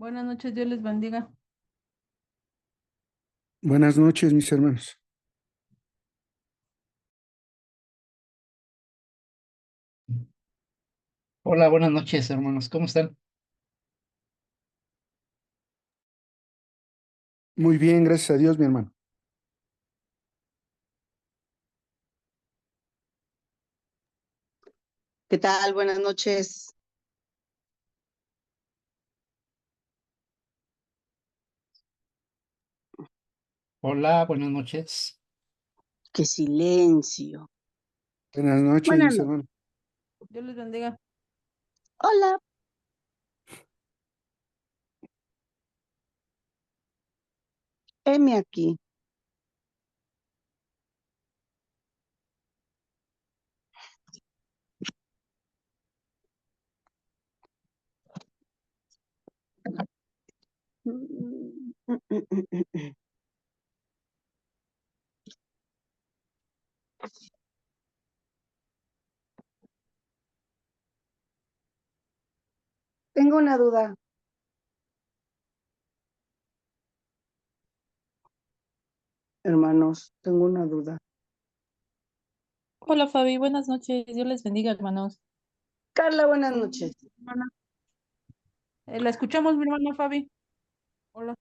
Buenas noches, Dios les bendiga. Buenas noches, mis hermanos. Hola, buenas noches, hermanos. ¿Cómo están? Muy bien, gracias a Dios, mi hermano. ¿Qué tal? Buenas noches. Hola, buenas noches. Qué silencio. Buenas noches, Buenas mis noches. hermanos. Dios les bendiga. Hola. Heme aquí. Tengo una duda. Hermanos, tengo una duda. Hola Fabi, buenas noches. Dios les bendiga, hermanos. Carla, buenas noches. Hermana. La escuchamos, mi hermana Fabi. Hola.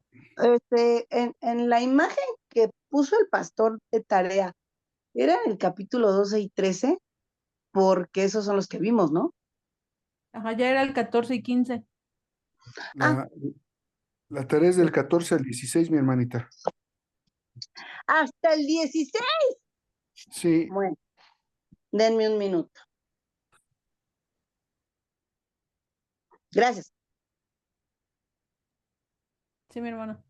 En la imagen que puso el pastor de tarea, ¿era en el capítulo 12 y 13? Porque esos son los que vimos, ¿no? Ajá, ya era el 14 y 15. La tarea es del 14 al 16, mi hermanita. Hasta el 16. Sí, Bueno, denme un minuto. Gracias. Sí, mi hermana.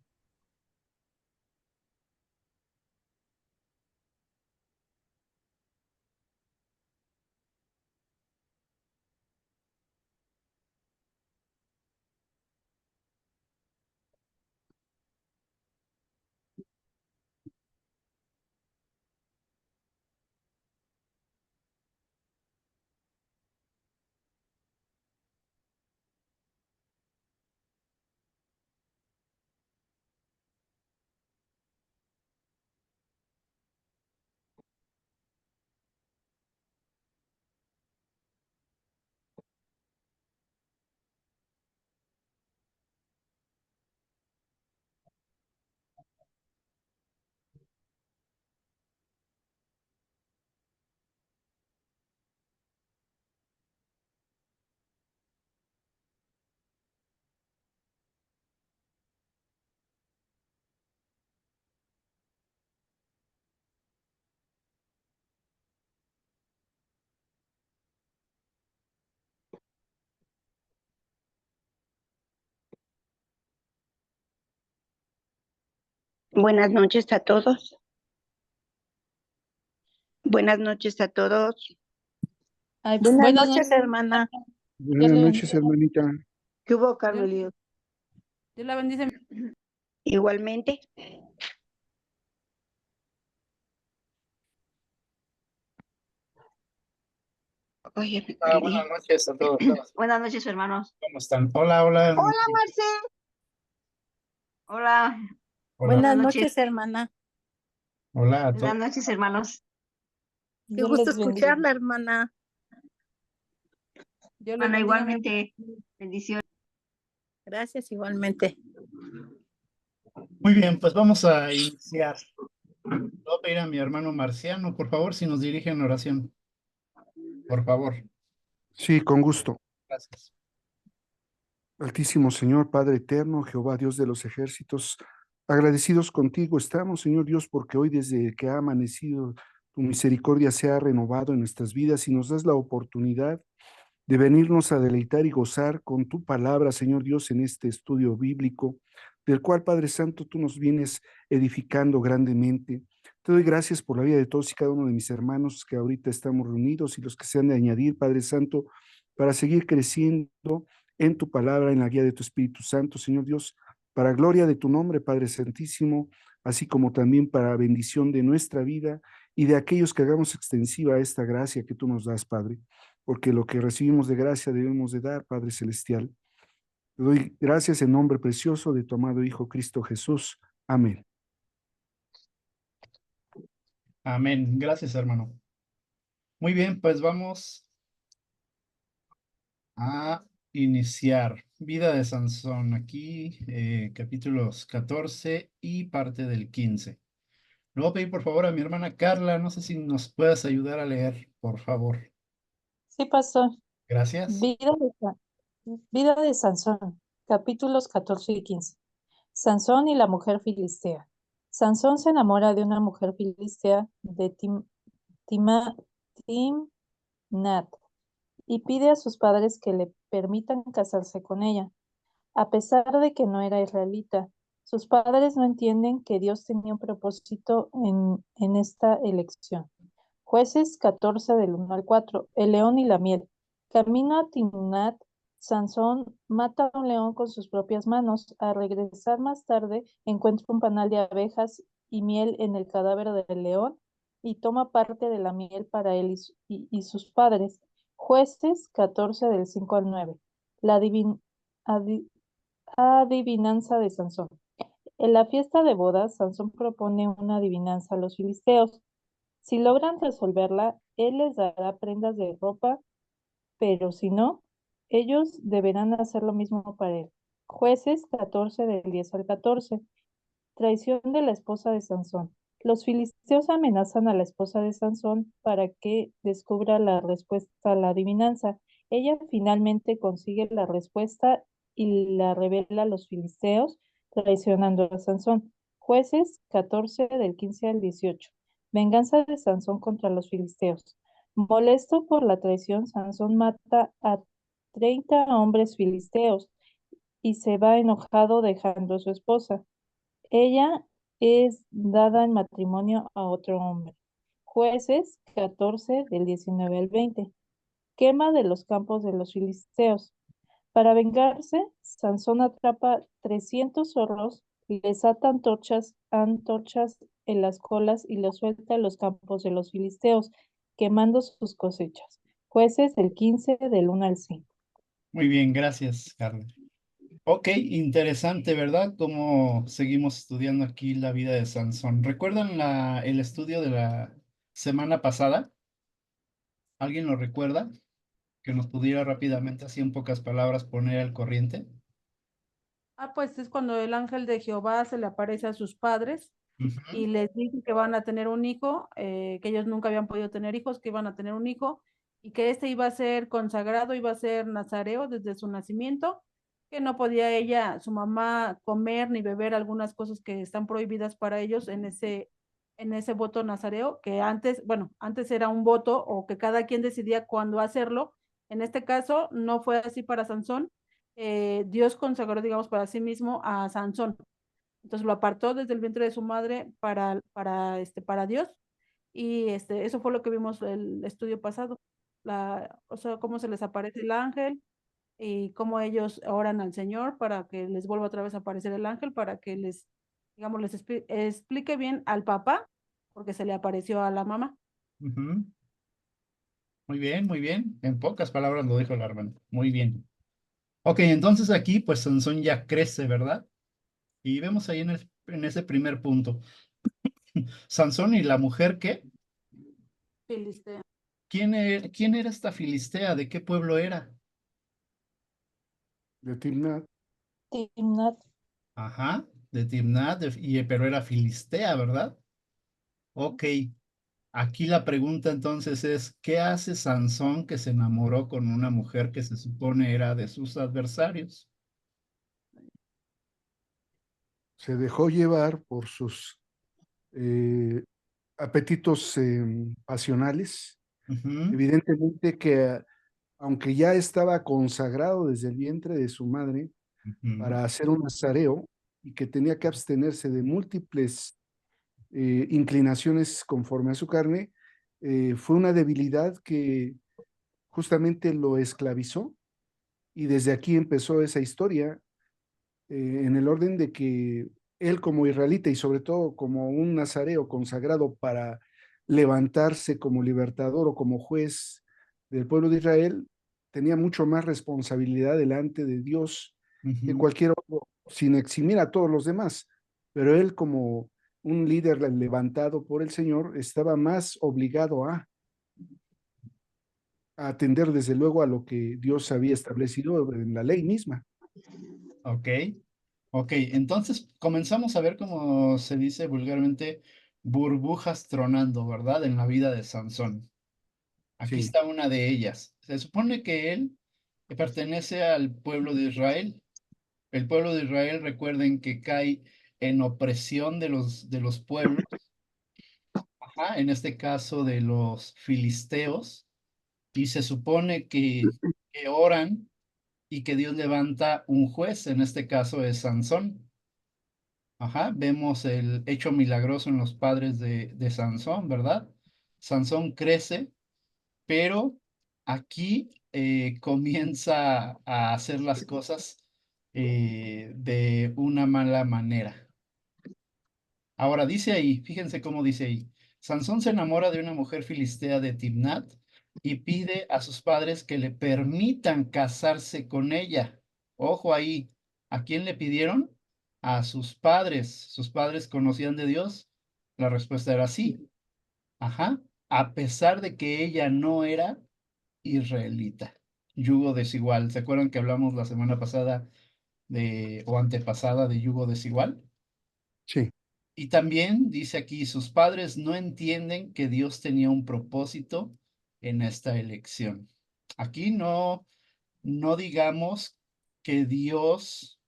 Buenas noches a todos. Buenas noches a todos. Ay, Buenas buenas noches, noches, hermana. Dios buenas le noches, bendiga. hermanita. ¿Qué hubo, Carmelio? Dios la bendice. Igualmente. Oye, me Hola, perdí. buenas noches a todos. Buenas noches, hermanos. ¿Cómo están? Hola, hola. Hola, Marce. Hola. Hola, Buenas noches, hermana. hola a Buenas todos. noches, hermanos. Qué Dios gusto les bendiga. escucharla, hermana. Dios les Hermana, bendiga. igualmente. Bendiciones. Gracias, igualmente. Muy bien, pues vamos a iniciar. Voy a pedir a mi hermano Marciano, por favor, si nos dirige en oración. Por favor. Sí, con gusto. Gracias. Altísimo Señor, Padre eterno, Jehová, Dios de los ejércitos, agradecidos contigo estamos, Señor Dios, porque hoy desde que ha amanecido, tu misericordia se ha renovado en nuestras vidas y nos das la oportunidad de venirnos a deleitar y gozar con tu palabra, Señor Dios, en este estudio bíblico, del cual, Padre Santo, tú nos vienes edificando grandemente. Te doy gracias por la vida de todos y cada uno de mis hermanos que ahorita estamos reunidos y los que se han de añadir, Padre Santo, para seguir creciendo en tu palabra, en la guía de tu Espíritu Santo, Señor Dios, para gloria de tu nombre, Padre Santísimo, así como también para bendición de nuestra vida y de aquellos que hagamos extensiva esta gracia que tú nos das, Padre, porque lo que recibimos de gracia debemos de dar, Padre Celestial. Te doy gracias en nombre precioso de tu amado Hijo Cristo Jesús. Amén. Amén. Gracias, hermano. Muy bien, pues vamos a iniciar. Vida de Sansón, aquí capítulos 14 y parte del 15. Le voy a pedir por favor a mi hermana Carla, no sé si nos puedas ayudar a leer, por favor. Sí, pastor. Gracias. Vida de Sansón, capítulos 14 y 15. Sansón y la mujer filistea. Sansón se enamora de una mujer filistea de Timnat y pide a sus padres que le permitan casarse con ella, a pesar de que no era israelita. Sus padres no entienden que Dios tenía un propósito en esta elección. Jueces 14 del 1 al 4. El león y la miel. Camino a Timnat, Sansón mata a un león con sus propias manos. Al regresar más tarde, encuentra un panal de abejas y miel en el cadáver del león y toma parte de la miel para él y sus padres. Jueces 14 del 5 al 9. La adivinanza de Sansón. En la fiesta de bodas, Sansón propone una adivinanza a los filisteos. Si logran resolverla, él les dará prendas de ropa, pero si no, ellos deberán hacer lo mismo para él. Jueces 14 del 10 al 14. Traición de la esposa de Sansón. Los filisteos amenazan a la esposa de Sansón para que descubra la respuesta a la adivinanza. Ella finalmente consigue la respuesta y la revela a los filisteos, traicionando a Sansón. Jueces 14 del 15 al 18. Venganza de Sansón contra los filisteos. Molesto por la traición, Sansón mata a 30 hombres filisteos y se va enojado dejando a su esposa. Ella es dada en matrimonio a otro hombre. Jueces 14 del 19 al 20. Quema de los campos de los filisteos. Para vengarse, Sansón atrapa 300 zorros, les ata antorchas en las colas y los suelta en los campos de los filisteos, quemando sus cosechas. Jueces del 15 del 1 al 5. Muy bien, gracias, Carla. Ok, interesante, ¿verdad? Cómo seguimos estudiando aquí la vida de Sansón. ¿Recuerdan el estudio de la semana pasada? ¿Alguien lo recuerda? Que nos pudiera rápidamente, así en pocas palabras, poner al corriente. Pues es cuando el ángel de Jehová se le aparece a sus padres y les dice que van a tener un hijo, que ellos nunca habían podido tener hijos, que iban a tener un hijo y que este iba a ser consagrado, iba a ser nazareo desde su nacimiento, que no podía ella, su mamá, comer ni beber algunas cosas que están prohibidas para ellos en ese voto nazareo, que antes, bueno, antes era un voto o que cada quien decidía cuándo hacerlo. En este caso no fue así para Sansón. Dios consagró, digamos, para sí mismo a Sansón. Entonces lo apartó desde el vientre de su madre para Dios. Y eso fue lo que vimos el estudio pasado. O sea, cómo se les aparece el ángel y cómo ellos oran al Señor para que les vuelva otra vez a aparecer el ángel, para que digamos, les explique bien al papá, porque se le apareció a la mamá. Ujú. Muy bien, muy bien. En pocas palabras lo dijo la hermana. Muy bien. Ok, entonces aquí pues Sansón ya crece, ¿verdad? Y vemos ahí en ese primer punto. Sansón y la mujer, ¿qué? Filistea. ¿Quién era esta filistea? ¿De qué pueblo era? De Timnat. Timnat. Ajá, de Timnat, pero era filistea, ¿verdad? Ok, aquí la pregunta entonces es, ¿qué hace Sansón que se enamoró con una mujer que se supone era de sus adversarios? Se dejó llevar por sus apetitos pasionales. Ujú, Evidentemente que aunque ya estaba consagrado desde el vientre de su madre ujú, para hacer un nazareo y que tenía que abstenerse de múltiples inclinaciones conforme a su carne, fue una debilidad que justamente lo esclavizó y desde aquí empezó esa historia en el orden de que él como israelita y sobre todo como un nazareo consagrado para levantarse como libertador o como juez del pueblo de Israel, tenía mucho más responsabilidad delante de Dios que Ujú. cualquier otro, sin eximir a todos los demás. Pero él, como un líder levantado por el Señor, estaba más obligado a atender desde luego a lo que Dios había establecido en la ley misma. Ok, ok. Entonces comenzamos a ver, como se dice vulgarmente, burbujas tronando, ¿verdad? En la vida de Sansón. Aquí Sí, está una de ellas. Se supone que él pertenece al pueblo de Israel. El pueblo de Israel, recuerden que cae en opresión de los pueblos, ajá, en este caso de los filisteos, y se supone que oran y que Dios levanta un juez, en este caso es Sansón. Ajá, vemos el hecho milagroso en los padres de Sansón, ¿verdad? Sansón crece, pero aquí comienza a hacer las cosas de una mala manera. Ahora dice ahí, fíjense cómo dice ahí, Sansón se enamora de una mujer filistea de Timnat y pide a sus padres que le permitan casarse con ella. Ojo ahí, ¿a quién le pidieron? A sus padres. ¿Sus padres conocían de Dios? La respuesta era sí. Ajá, a pesar de que ella no era israelita. Yugo desigual. ¿Se acuerdan que hablamos la semana pasada o antepasada de yugo desigual? sí, Y también dice aquí, sus padres no entienden que Dios tenía un propósito en esta elección. Aquí no digamos que Dios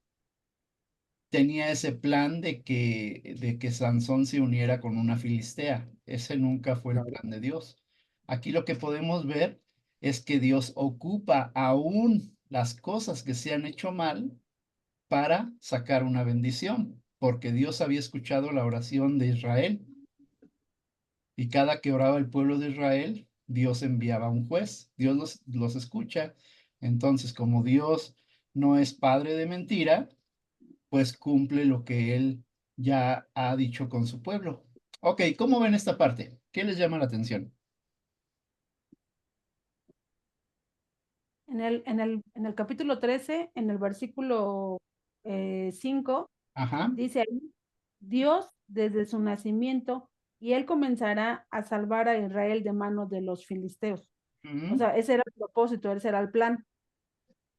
tenía ese plan de que Sansón se uniera con una filistea. Ese nunca fue el claro. plan de Dios. Aquí lo que podemos ver es que Dios ocupa aún las cosas que se han hecho mal para sacar una bendición, porque Dios había escuchado la oración de Israel y cada que oraba el pueblo de Israel, Dios enviaba un juez, Dios los escucha. Entonces, como Dios no es padre de mentira, pues cumple lo que él ya ha dicho con su pueblo. Ok, ¿cómo ven esta parte? ¿Qué les llama la atención? En el capítulo 13, en el versículo 5, Ajá. dice ahí, Dios desde su nacimiento, y él comenzará a salvar a Israel de manos de los filisteos. O Ujú. sea, ese era el propósito, ese era el plan.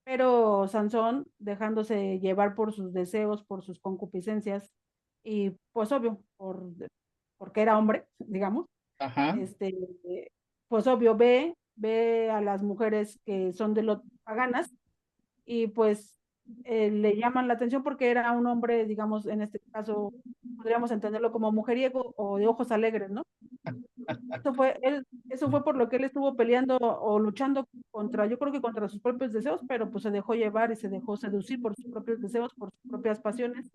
Pero Sansón, dejándose llevar por sus deseos, por sus concupiscencias, y pues obvio, porque era hombre, digamos, Ajá. este, pues obvio, ve a las mujeres que son de los paganas, y pues le llaman la atención porque era un hombre, digamos, en este caso, podríamos entenderlo como mujeriego o de ojos alegres, ¿no? Eso fue por lo que él estuvo peleando o luchando contra, yo creo que contra sus propios deseos, pero pues se dejó llevar y se dejó seducir por sus propios deseos, por sus propias pasiones.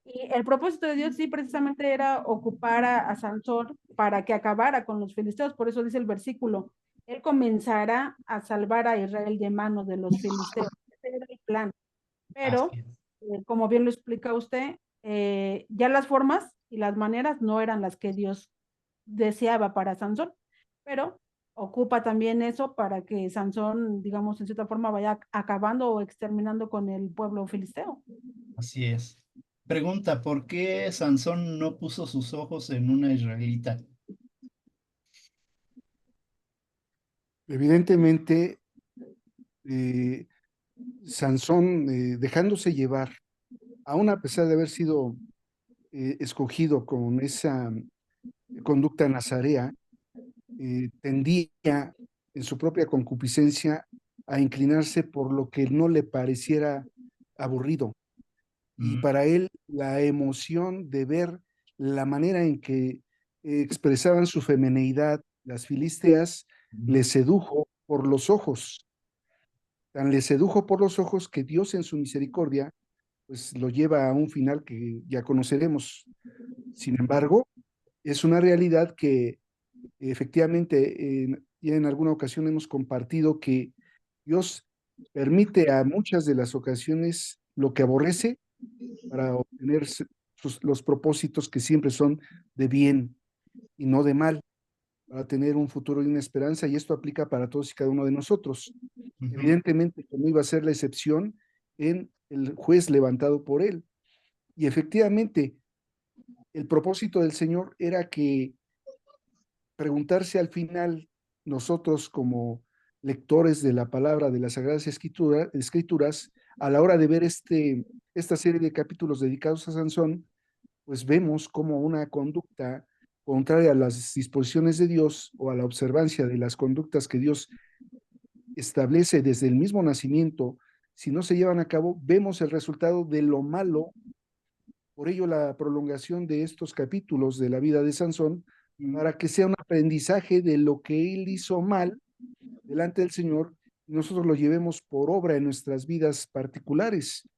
Y el propósito de Dios sí precisamente era ocupar a Sansón para que acabara con los filisteos, por eso dice el versículo, él comenzará a salvar a Israel de manos de los filisteos. Ese era el plan. Así Pero, es. como bien lo explica usted, ya las formas y las maneras no eran las que Dios deseaba para Sansón, pero ocupa también eso para que Sansón, digamos, en cierta forma vaya acabando o exterminando con el pueblo filisteo. Así es. Pregunta, ¿por qué Sansón no puso sus ojos en una israelita? Evidentemente, eh, Sansón, dejándose llevar, aun a pesar de haber sido escogido con esa conducta nazarea, tendía en su propia concupiscencia a inclinarse por lo que no le pareciera aburrido. Y Mm, para él la emoción de ver la manera en que expresaban su femineidad las filisteas le sedujo por los ojos. Tan le sedujo por los ojos que Dios en su misericordia pues lo lleva a un final que ya conoceremos. Sin embargo, es una realidad que efectivamente ya en alguna ocasión hemos compartido que Dios permite a muchas de las ocasiones lo que aborrece para obtener los propósitos que siempre son de bien y no de mal, para tener un futuro y una esperanza, y esto aplica para todos y cada uno de nosotros. ujú. Evidentemente, que no iba a ser la excepción, en el juez levantado por él. Y efectivamente, el propósito del Señor era que preguntarse al final, nosotros como lectores de la palabra de las Sagradas Escrituras, a la hora de ver esta serie de capítulos dedicados a Sansón, pues vemos como una conducta contraria a las disposiciones de Dios o a la observancia de las conductas que Dios establece desde el mismo nacimiento, si no se llevan a cabo, vemos el resultado de lo malo. Por ello, la prolongación de estos capítulos de la vida de Sansón, para que sea un aprendizaje de lo que él hizo mal delante del Señor, y nosotros lo llevemos por obra en nuestras vidas particulares.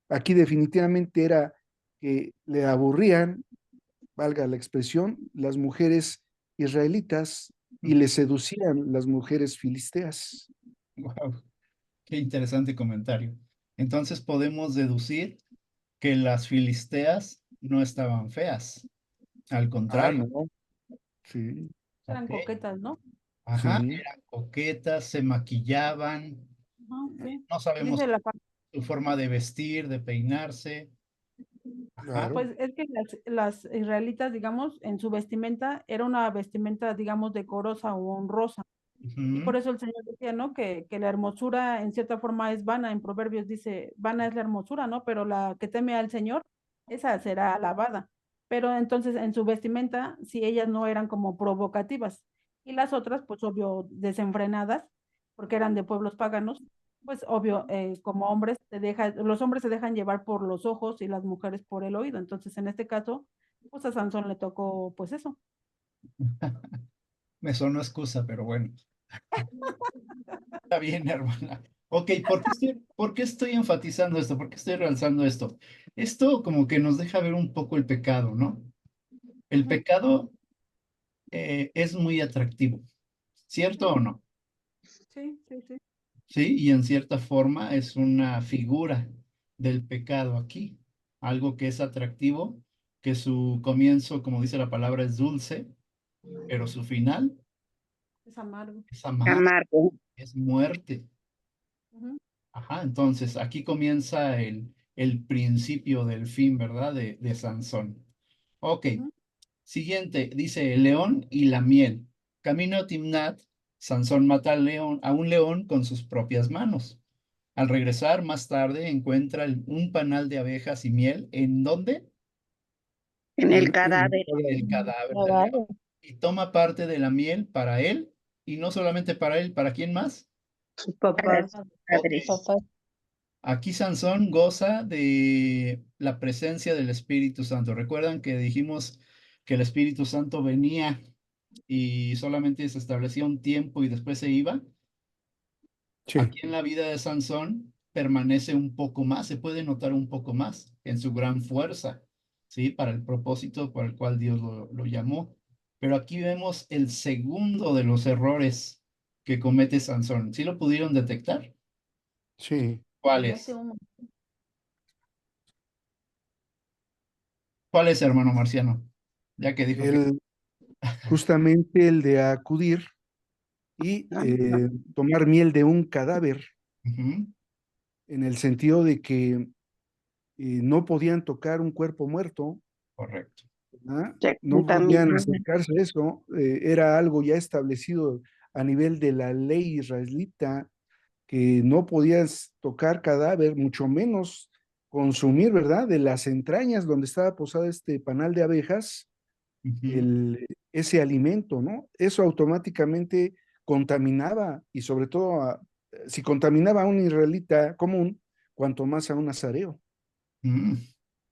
Aquí definitivamente era que le aburrían, valga la expresión, las mujeres israelitas y le seducían las mujeres filisteas. Wow, qué interesante comentario. Entonces podemos deducir que las filisteas no estaban feas, al contrario. No, sí, Eran Ok. coquetas, ¿no? Ajá, sí, eran coquetas, se maquillaban, Sí. no sabemos Dice la su forma de vestir, de peinarse. Ajá. claro. Pues es que las israelitas, digamos, en su vestimenta era una vestimenta, digamos, decorosa o honrosa. Y por Ujú. eso el Señor decía, ¿no? Que la hermosura en cierta forma es vana. En Proverbios dice, vana es la hermosura, ¿no? Pero la que teme al Señor, esa será alabada. Pero entonces en su vestimenta, si ellas no eran como provocativas. Y las otras, pues obvio, desenfrenadas, porque eran de pueblos paganos, pues obvio, como hombres, los hombres se dejan llevar por los ojos y las mujeres por el oído. Entonces, en este caso, pues a Sansón le tocó, pues eso. Me sonó excusa, pero bueno, está bien, hermana. Ok, por qué estoy enfatizando esto? ¿Por qué estoy realzando esto? Esto como que nos deja ver un poco el pecado, ¿no? El Ujú. pecado es muy atractivo, ¿cierto o no? Sí, sí, sí. Sí, y en cierta forma es una figura del pecado aquí, algo que es atractivo, que su comienzo, como dice la palabra, es dulce, pero su final Es amargo. es amargo, Amargo. es muerte. Ujú. Ajá, entonces aquí comienza el principio del fin, ¿verdad? De Sansón. Ok, Ujú. siguiente, dice el león y la miel. Camino a Timnat, Sansón mata al león, a un león con sus propias manos. Al regresar más tarde encuentra un panal de abejas y miel. ¿En dónde? En el En cadáver. El cadáver del león. Agave. Y toma parte de la miel para él, y no solamente para él, ¿para quién más? Sus Para papás, sus Ok. padres. papás. Aquí Sansón goza de la presencia del Espíritu Santo. ¿Recuerdan que dijimos que el Espíritu Santo venía y solamente se establecía un tiempo y después se iba? sí, Aquí en la vida de Sansón permanece un poco más, se puede notar un poco más en su gran fuerza, ¿sí? Para el propósito por el cual Dios lo llamó. Pero aquí vemos el segundo de los errores que comete Sansón. ¿Sí lo pudieron detectar? sí. ¿Cuál Mete es? humo. ¿Cuál es, hermano Marciano? Ya que dijo que... El, justamente el de acudir y No, no. tomar miel de un cadáver, Ujú, en el sentido de que no podían tocar un cuerpo muerto, correcto. ¿verdad? Se No podían contaminaban. acercarse a eso, era algo ya establecido a nivel de la ley israelita, que no podías tocar cadáver, mucho menos consumir, ¿verdad? De las entrañas donde estaba posada este panal de abejas, Ujú, ese alimento, ¿no? Eso automáticamente contaminaba y sobre todo si contaminaba a un israelita común, cuanto más a un nazareo. mm.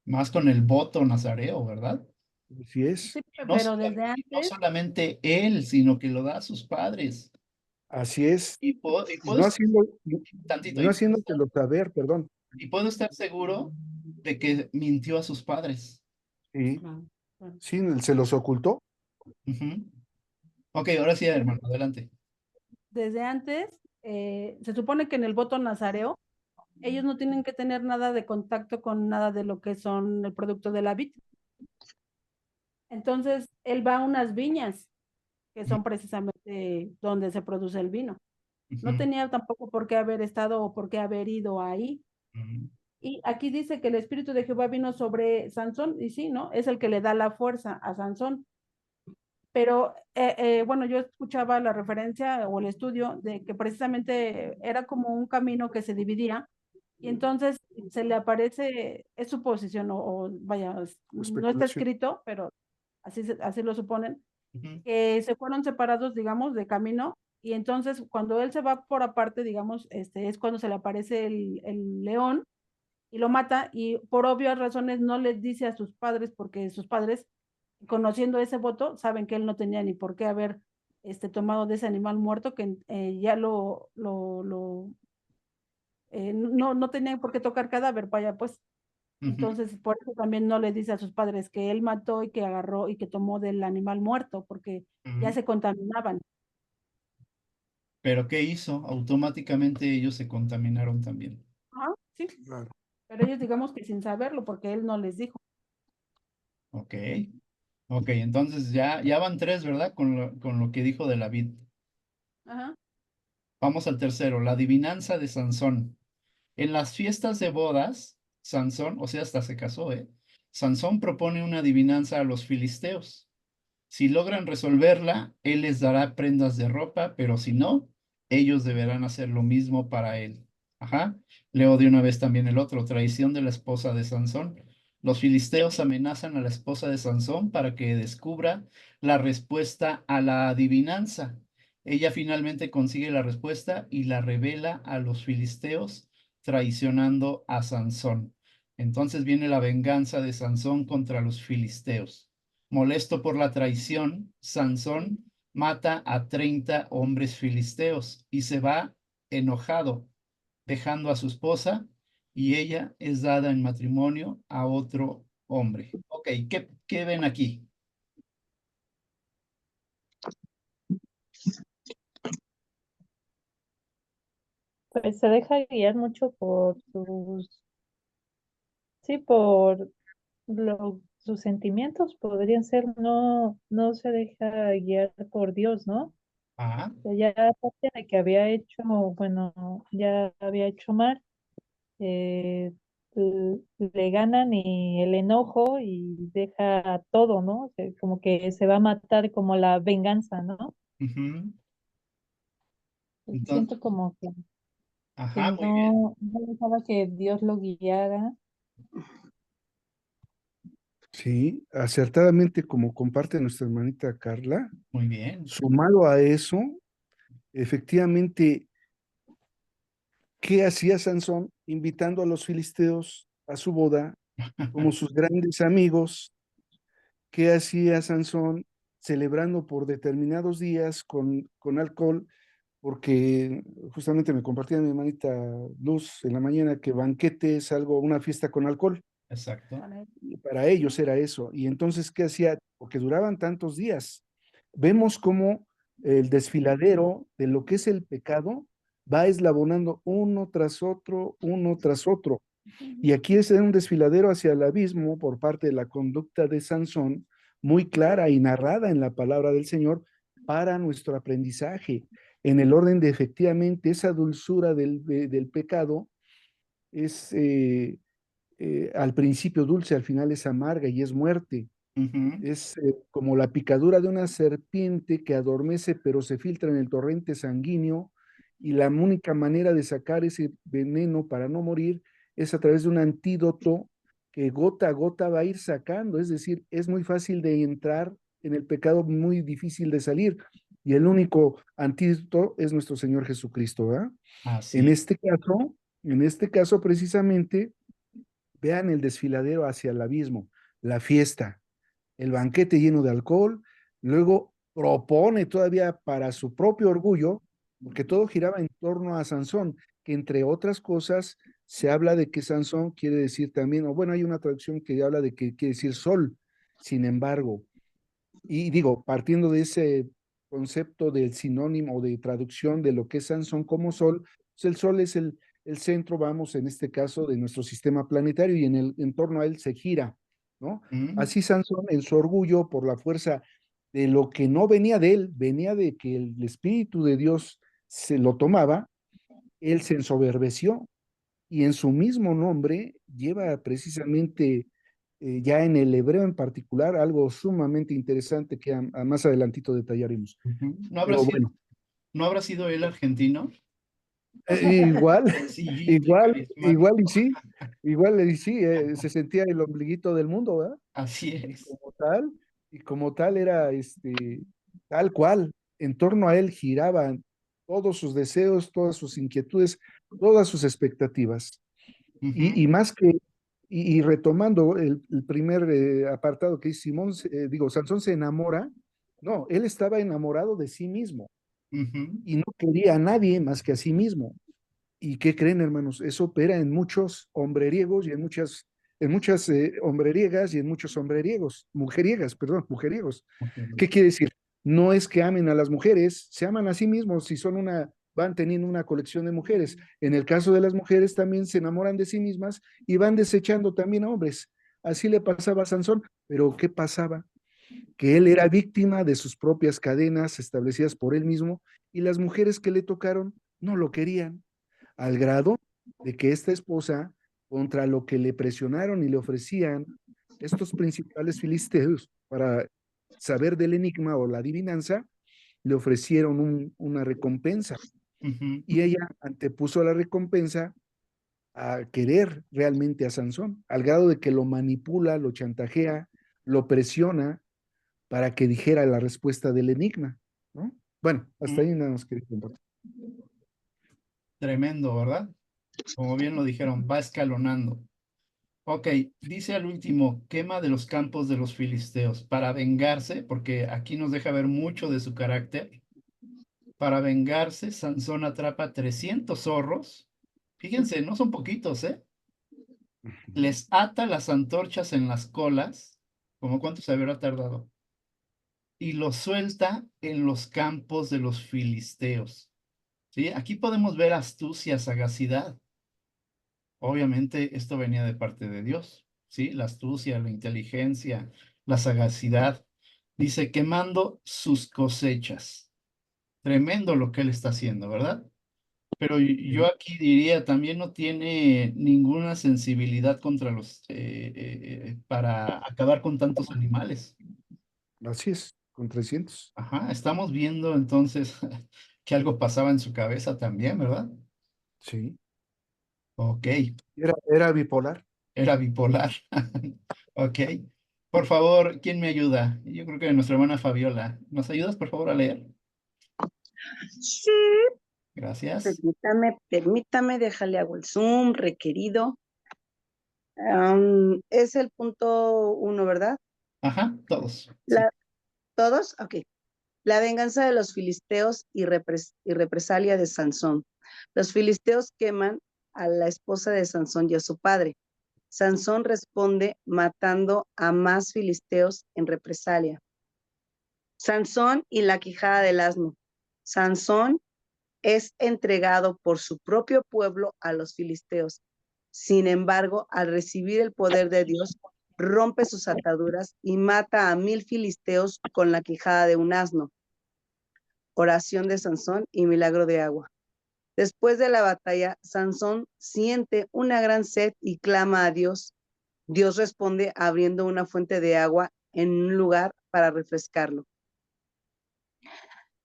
Más con el voto nazareo, ¿verdad? Así es, Sí, Y pero desde no antes, solamente él, sino que lo da a sus padres. así es. Y Y puedo no estar, haciendo, tantito, no haciéndotelo saber, perdón. y puedo estar seguro de que mintió a sus padres. Sí, claro, claro. sí, se los ocultó. Ujú. Ok, ahora sí, hermano, adelante. Desde antes, se supone que en el voto nazareo, ellos no tienen que tener nada de contacto con nada de lo que son el producto de la vid. Entonces, él va a unas viñas, que son precisamente donde se produce el vino. No Ujú, tenía tampoco por qué haber estado o por qué haber ido ahí. Ujú. Y aquí dice que el Espíritu de Jehová vino sobre Sansón, y sí, ¿no? Es el que le da la fuerza a Sansón. Pero bueno, yo escuchaba la referencia o el estudio de que precisamente era como un camino que se dividía y entonces se le aparece, es su posición o vaya, no está Especulación. escrito, pero así lo suponen, Ujú. que se fueron separados, digamos, de camino y entonces cuando él se va por aparte, digamos, es cuando se le aparece el león y lo mata y por obvias razones no les dice a sus padres porque sus padres conociendo ese voto, saben que él no tenía ni por qué haber tomado de ese animal muerto, que ya no tenían por qué tocar cadáver, vaya, pues. Ujú. Entonces, por eso también no le dice a sus padres que él mató y que agarró y que tomó del animal muerto, porque ya Ujú. se contaminaban. Pero ¿qué hizo? Automáticamente ellos se contaminaron también. Ajá, sí, Claro. pero ellos digamos que sin saberlo, porque él no les dijo. Ok. Ok, entonces ya van tres, ¿verdad? Con lo que dijo de la vid. Ajá. Vamos al tercero, la adivinanza de Sansón. En las fiestas de bodas, Sansón, o sea, hasta se casó, ¿eh? Sansón propone una adivinanza a los filisteos. Si logran resolverla, él les dará prendas de ropa, pero si no, ellos deberán hacer lo mismo para él. Ajá. Leo de una vez también el otro, traición de la esposa de Sansón. Los filisteos amenazan a la esposa de Sansón para que descubra la respuesta a la adivinanza. Ella finalmente consigue la respuesta y la revela a los filisteos, traicionando a Sansón. Entonces viene la venganza de Sansón contra los filisteos. Molesto por la traición, Sansón mata a 30 hombres filisteos y se va enojado, dejando a su esposa y ella es dada en matrimonio a otro hombre. Ok, ¿qué ven aquí? Pues se deja guiar mucho por sus, sí, por sus sentimientos podrían ser, no se deja guiar por Dios, ¿no? Ah, O sea, ya aparte de que había hecho, bueno, ya había hecho mal, eh, le ganan y el enojo y deja todo, ¿no? O sea, como que se va a matar como la venganza, ¿no? ujú. Entonces, Siento como que ajá, muy bien, no dejaba que Dios lo guiara. Sí, acertadamente como comparte nuestra hermanita Carla, muy bien. sumado a eso, efectivamente, ¿qué hacía Sansón invitando a los filisteos a su boda como sus grandes amigos? ¿Qué hacía Sansón celebrando por determinados días con alcohol? Porque justamente me compartía mi hermanita Luz en la mañana que banquete es algo, una fiesta con alcohol. Exacto. Y para ellos era eso. Y entonces, ¿qué hacía? Porque duraban tantos días. Vemos cómo el desfiladero de lo que es el pecado va eslabonando uno tras otro. Y aquí es un desfiladero hacia el abismo por parte de la conducta de Sansón, muy clara y narrada en la palabra del Señor para nuestro aprendizaje, en el orden de efectivamente esa dulzura del pecado es al principio dulce, al final es amarga y es muerte. Ujú. Es como la picadura de una serpiente que adormece pero se filtra en el torrente sanguíneo y la única manera de sacar ese veneno para no morir es a través de un antídoto que gota a gota va a ir sacando, es decir, es muy fácil de entrar en el pecado, muy difícil de salir y el único antídoto es nuestro Señor Jesucristo, ¿verdad? En Así. este caso, en este caso precisamente, vean el desfiladero hacia el abismo, la fiesta, el banquete lleno de alcohol, luego propone todavía para su propio orgullo, porque todo giraba en torno a Sansón, que entre otras cosas se habla de que Sansón quiere decir también, o bueno, hay una traducción que habla de que quiere decir sol, sin embargo, y digo, partiendo de ese concepto del sinónimo o de traducción de lo que es Sansón como sol, pues el sol es el centro, vamos, en este caso, de nuestro sistema planetario y en torno a él se gira, ¿no? Mm, Así Sansón, en su orgullo por la fuerza de lo que no venía de él, venía de que el Espíritu de Dios se lo tomaba, él se ensoberbeció y en su mismo nombre lleva precisamente, ya en el hebreo en particular, algo sumamente interesante que más adelantito detallaremos. ¿No habrá Pero sido, bueno, no habrá sido él argentino? igual, Sencillito y igual carismático. y sí, igual y sí, se sentía el ombliguito del mundo, ¿verdad? Así Y es. como tal era tal cual, en torno a él giraban todos sus deseos, todas sus inquietudes, todas sus expectativas. Ujú, Y más que, y retomando el primer apartado que dice Simón, Sansón se enamora, no, él estaba enamorado de sí mismo ujú, y no quería a nadie más que a sí mismo. ¿Y qué creen, hermanos? Eso opera en muchos hombreriegos y en muchas hombreriegas y en muchos hombreriegos, mujeriegas, perdón, mujeriegos. ujú, ¿Qué quiere decir? No es que amen a las mujeres, se aman a sí mismos si van teniendo una colección de mujeres. En el caso de las mujeres también se enamoran de sí mismas y van desechando también a hombres. Así le pasaba a Sansón, pero ¿qué pasaba? Que él era víctima de sus propias cadenas establecidas por él mismo y las mujeres que le tocaron no lo querían al grado de que esta esposa, contra lo que le presionaron y le ofrecían estos principales filisteos para saber del enigma o la adivinanza, le ofrecieron una recompensa. ujú, Y ella antepuso la recompensa a querer realmente a Sansón, al grado de que lo manipula, lo chantajea, lo presiona para que dijera la respuesta del enigma, ¿no? Bueno, hasta ujú. ahí nada más quería contar. Tremendo, ¿verdad? Como bien lo dijeron, va escalonando. Ok, dice al último, quema de los campos de los filisteos para vengarse, porque aquí nos deja ver mucho de su carácter. Para vengarse, Sansón atrapa 300 zorros. Fíjense, no son poquitos, ¿eh? Les ata las antorchas en las colas, como cuánto se habrá tardado, y los suelta en los campos de los filisteos. ¿Sí? Aquí podemos ver astucia, sagacidad. Obviamente esto venía de parte de Dios, ¿sí? La astucia, la inteligencia, la sagacidad. Dice, quemando sus cosechas. Tremendo lo que él está haciendo, ¿verdad? Pero yo Sí, aquí diría, también no tiene ninguna sensibilidad contra para acabar con tantos animales. así es, con 300. Ajá, estamos viendo entonces que algo pasaba en su cabeza también, ¿verdad? Sí. Ok, Era bipolar. era bipolar. Ok. Por favor, ¿quién me ayuda? Yo creo que nuestra hermana Fabiola. ¿Nos ayudas, por favor, a leer? Sí, Gracias. permítame, déjale hago el zoom requerido. Es el punto 1, ¿verdad? Ajá, todos. Sí. La, ¿Todos? Ok. La venganza de los filisteos y represalia de Sansón. Los filisteos queman a la esposa de Sansón y a su padre. Sansón responde matando a más filisteos en represalia. Sansón y la quijada del asno. Sansón es entregado por su propio pueblo a los filisteos. Sin embargo, al recibir el poder de Dios, rompe sus ataduras y mata a 1000 filisteos con la quijada de un asno. Oración de Sansón y milagro de agua. Después de la batalla, Sansón siente una gran sed y clama a Dios. Dios responde abriendo una fuente de agua en un lugar para refrescarlo.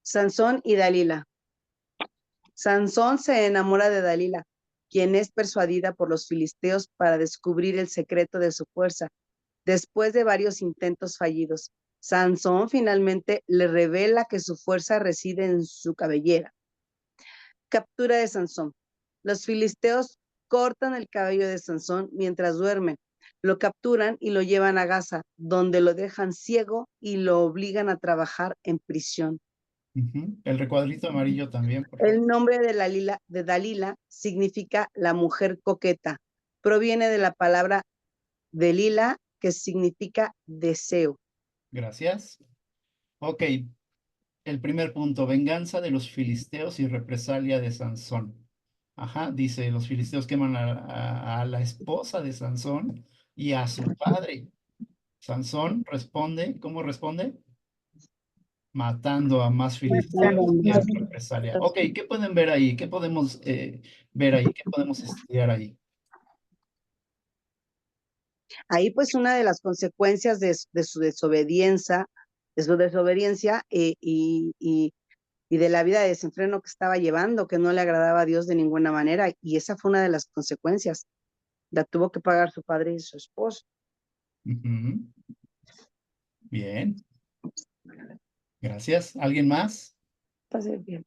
Sansón y Dalila. Sansón se enamora de Dalila, quien es persuadida por los filisteos para descubrir el secreto de su fuerza. Después de varios intentos fallidos, Sansón finalmente le revela que su fuerza reside en su cabellera. Captura de Sansón. Los filisteos cortan el cabello de Sansón mientras duerme. Lo capturan y lo llevan a Gaza, donde lo dejan ciego y lo obligan a trabajar en prisión. Ujú. El recuadrito amarillo también, por favor. El nombre de Dalila significa la mujer coqueta. Proviene de la palabra Delila, que significa deseo. Gracias. Ok, el primer punto, venganza de los filisteos y represalia de Sansón. Ajá, dice, los filisteos queman a la esposa de Sansón y a su padre. Sansón responde, ¿cómo responde? matando a más filisteos y en represalia. Ok, ¿qué pueden ver ahí? ¿Qué podemos ver ahí? ¿Qué podemos estudiar ahí? Ahí pues una de las consecuencias de su desobediencia y de la vida de desenfreno que estaba llevando, que no le agradaba a Dios de ninguna manera, y esa fue una de las consecuencias. La tuvo que pagar su padre y su esposo. Ujú. Bien, gracias. ¿Alguien más? Pase bien.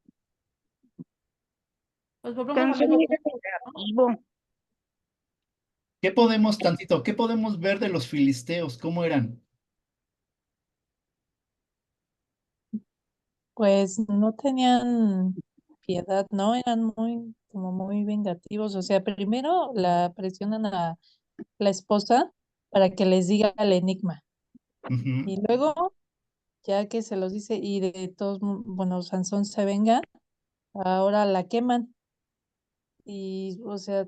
Pues volvemos al mismo punto. ¿Qué podemos ver de los filisteos? ¿Cómo eran? Pues no tenían piedad, ¿no? Eran como muy vengativos. O sea, primero la presionan a la esposa para que les diga el enigma. Ujú, Y luego, ya que se los dice, y de todos, bueno, Sansón se venga, ahora la queman. Y, o sea,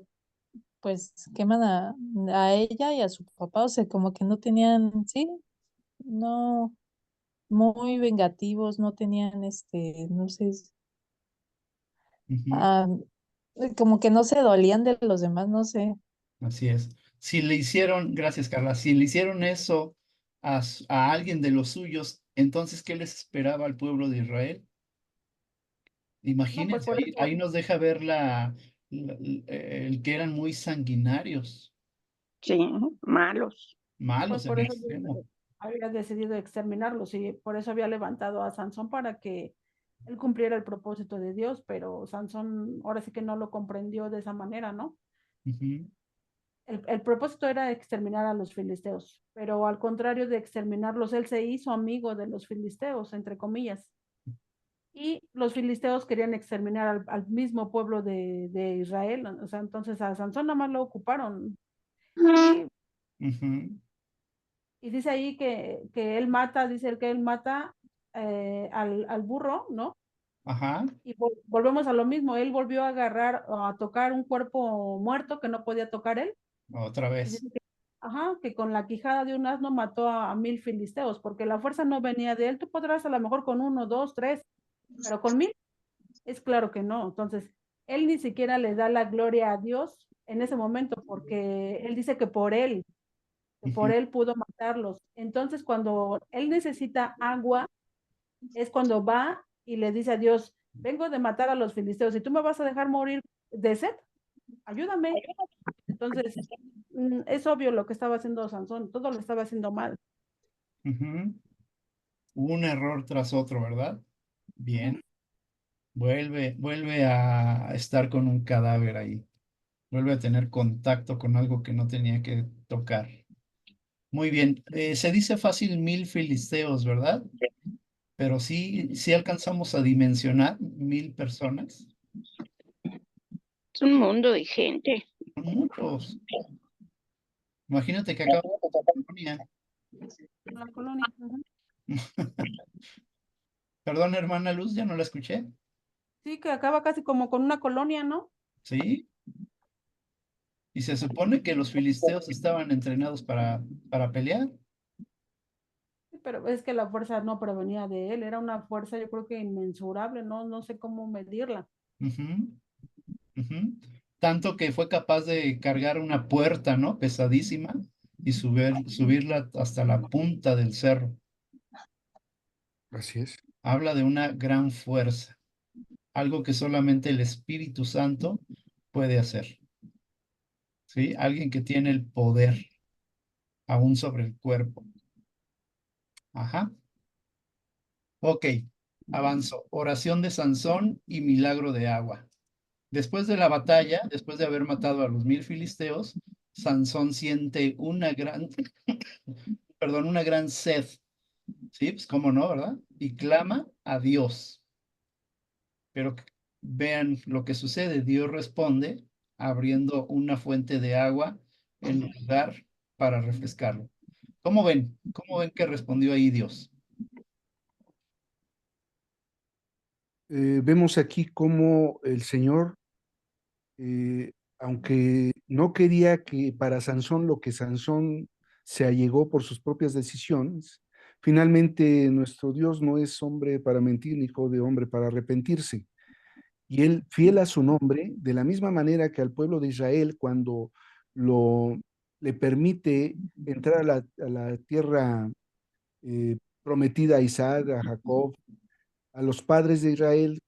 pues queman a ella y a su papá. O sea, como que no tenían, sí, no, muy vengativos, no tenían no sé, ujú. ah, como que no se dolían de los demás, no sé. Así es. Si le hicieron, gracias Carla, si le hicieron eso a alguien de los suyos, entonces, ¿qué les esperaba al pueblo de Israel? No, pues Imagínense, por ahí eso, nos deja ver el que eran muy sanguinarios, Sí, malos. malos pues en por eso extremo. había decidido exterminarlos y por eso había levantado a Sansón para que él cumpliera el propósito de Dios, pero Sansón ahora sí que no lo comprendió de esa manera, ¿no? Ujú, El propósito era exterminar a los filisteos, pero al contrario de exterminarlos, él se hizo amigo de los filisteos, entre comillas. Y los filisteos querían exterminar al mismo pueblo de Israel, o sea, entonces a Sansón nada más lo ocuparon. Y, ujú, y dice ahí que él mata, dice el que él mata al burro, ¿no? ajá, Y volvemos a lo mismo, él volvió a agarrar, a tocar un cuerpo muerto que no podía tocar él. otra Y vez. dice que, ajá, que con la quijada de un asno mató a 1000 filisteos, porque la fuerza no venía de él. Tú podrás a lo mejor con uno, dos, tres, pero con 1000 es claro que no. Entonces, él ni siquiera le da la gloria a Dios en ese momento, porque él dice que por Ujú, él pudo matarlos. Entonces, cuando él necesita agua, es cuando va y le dice a Dios, vengo de matar a los filisteos, y tú me vas a dejar morir de sed, ayúdame. Entonces, es obvio lo que estaba haciendo Sansón, todo lo estaba haciendo mal. ujú. Un error tras otro, ¿verdad? Ujú. Bien. Vuelve a estar con un cadáver ahí. Vuelve a tener contacto con algo que no tenía que tocar. Muy bien. Se dice fácil 1000 filisteos, ¿verdad? Pero sí alcanzamos a dimensionar 1000 personas. Es un mundo de gente. Son muchos. Imagínate que acaba una colonia. La colonia. Ujú. Perdón, hermana Luz, ya no la escuché. Sí, que acaba casi como con una colonia, ¿no? Sí. Y se supone que los filisteos estaban entrenados para pelear. Sí, pero es que la fuerza no provenía de él, era una fuerza yo creo que inmensurable, no, no sé cómo medirla. Ujú, ujú. Tanto que fue capaz de cargar una puerta, ¿no? Pesadísima y subirla hasta la punta del cerro. Así es. Habla de una gran fuerza, algo que solamente el Espíritu Santo puede hacer, ¿sí? Alguien que tiene el poder aún sobre el cuerpo. Ajá. Ok, avanzo. Oración de Sansón y milagro de agua. Después de la batalla, después de haber matado a los 1000 filisteos, Sansón siente una gran sed, ¿sí? Pues cómo no, ¿verdad? Y clama a Dios. Pero vean lo que sucede. Dios responde abriendo una fuente de agua en el lugar para refrescarlo. ¿Cómo ven? ¿Cómo ven que respondió ahí Dios? Vemos aquí cómo el Señor, aunque no quería que para Sansón lo que Sansón se allegó por sus propias decisiones, Finalmente, nuestro Dios no es hombre para mentir, ni hijo de hombre para arrepentirse. Y él, fiel a su nombre, de la misma manera que al pueblo de Israel, cuando lo, le permite entrar a la tierra prometida a Isaac, a Jacob, a los padres de Israel,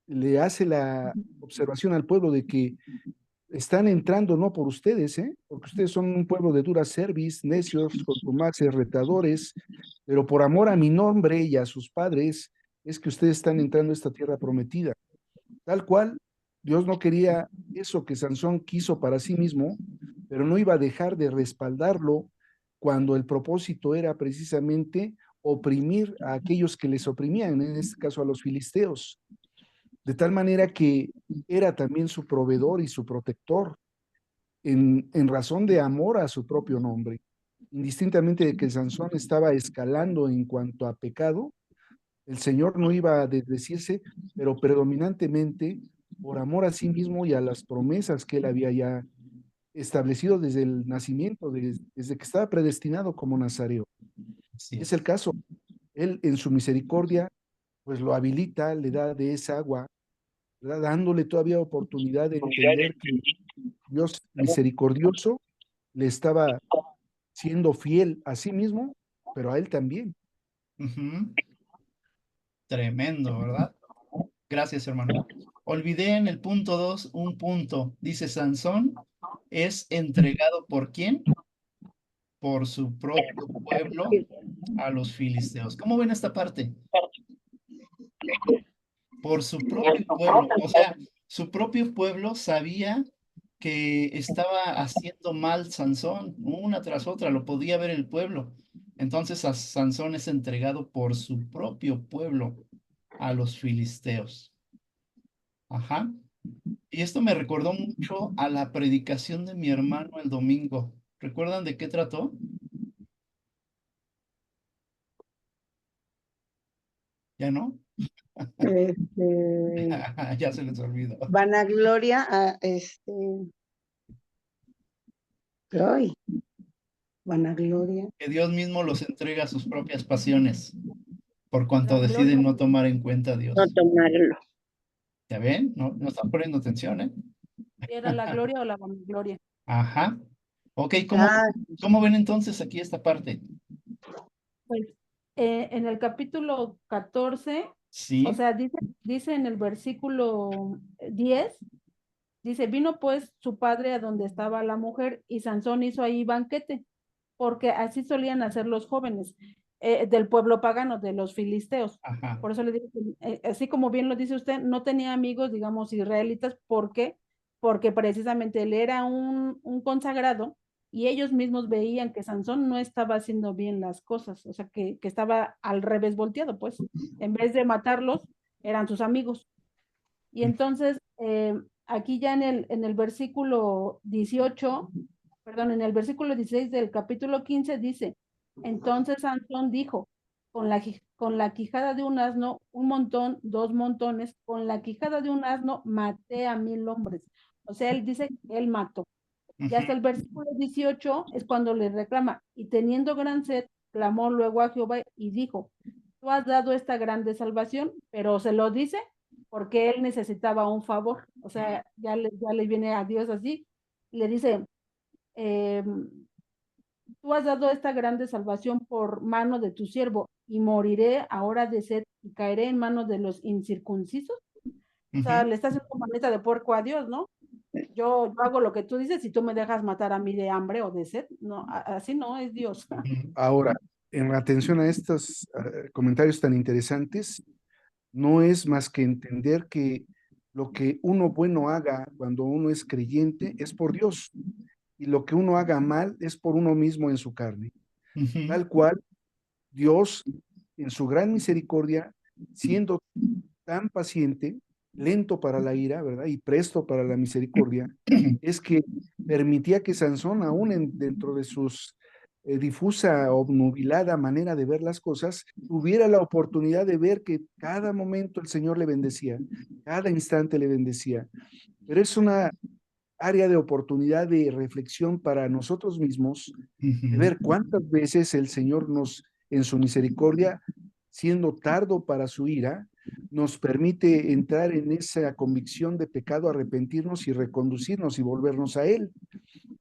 le hace la observación al pueblo de que están entrando no por ustedes, porque ustedes son un pueblo de dura cerviz, necios, contumaces, retadores, pero por amor a mi nombre y a sus padres, es que ustedes están entrando a esta tierra prometida. Tal cual, Dios no quería eso que Sansón quiso para sí mismo, pero no iba a dejar de respaldarlo cuando el propósito era precisamente oprimir a aquellos que les oprimían, en este caso a los filisteos, de tal manera que era también su proveedor y su protector en razón de amor a su propio nombre. Indistintamente de que Sansón estaba escalando en cuanto a pecado, el Señor no iba a desdecirse, pero predominantemente por amor a sí mismo y a las promesas que él había ya establecido desde el nacimiento, desde que estaba predestinado como nazareo. Así Es el caso. Él en su misericordia, pues lo habilita, le da de esa agua, ¿verdad? Dándole todavía oportunidad de entender que Dios misericordioso le estaba siendo fiel a sí mismo, pero a él también. Ujú. Tremendo, ¿verdad? Gracias, hermano. Olvidé en el punto 2 un punto. Dice Sansón es entregado ¿por quién? Por su propio pueblo a los filisteos. ¿Cómo ven esta parte? Por su propio pueblo. O sea, su propio pueblo sabía que estaba haciendo mal Sansón, una tras otra, lo podía ver el pueblo. Entonces a Sansón es entregado por su propio pueblo a los filisteos. Ajá. Y esto me recordó mucho a la predicación de mi hermano el domingo. ¿Recuerdan de qué trató? ¿Ya no? Este, Ya se les olvidó. vanagloria, ay, vanagloria. Que Dios mismo los entrega a sus propias pasiones, por cuanto La gloria deciden no tomar en cuenta a No Dios. tomarlo. ¿Ya ven? No, no están poniendo atención, ¿eh? era la gloria o la vanagloria. Ajá. Ok, Ah, ¿cómo ven entonces aquí esta parte? Pues en el capítulo 14, o Sí. sea, dice en el versículo 10, dice, vino pues su padre a donde estaba la mujer y Sansón hizo ahí banquete, porque así solían hacer los jóvenes del pueblo pagano, de los filisteos. Ajá. Por eso le digo, así como bien lo dice usted, no tenía amigos, digamos, israelitas. ¿Por qué? Porque precisamente él era un consagrado y ellos mismos veían que Sansón no estaba haciendo bien las cosas, o sea, que estaba al revés volteado, pues. En vez de matarlos, eran sus amigos. Y entonces, aquí ya en el versículo 18, perdón, en el versículo 16 del capítulo 15 dice, entonces Sansón dijo, con la quijada de un asno, un montón, dos montones, con la quijada de un asno maté a 1000 hombres. O sea, él dice que él mató. Y hasta el versículo 18 es cuando le reclama, y teniendo gran sed, clamó luego a Jehová y dijo, tú has dado esta grande salvación, pero se lo dice porque él necesitaba un favor. O sea, ya le viene a Dios así, y le dice, eh, tú has dado esta grande salvación por mano de tu siervo, y moriré ahora de sed y caeré en manos de los incircuncisos. O sea, le está haciendo maneta de puerco a Dios, ¿no? Yo hago lo que tú dices y tú me dejas matar a mí de hambre o de sed. No, así no es Dios. Ahora, en atención a estos comentarios tan interesantes, no es más que entender que lo que uno bueno haga cuando uno es creyente es por Dios y lo que uno haga mal es por uno mismo en su carne. Tal cual, Dios, en su gran misericordia, siendo tan paciente, lento para la ira, ¿verdad? Y presto para la misericordia, es que permitía que Sansón, aún dentro de sus difusa, obnubilada manera de ver las cosas, tuviera la oportunidad de ver que cada momento el Señor le bendecía, cada instante le bendecía. Pero es una área de oportunidad de reflexión para nosotros mismos, de ver cuántas veces el Señor nos en su misericordia, siendo tardo para su ira, nos permite entrar en esa convicción de pecado, arrepentirnos y reconducirnos y volvernos a Él.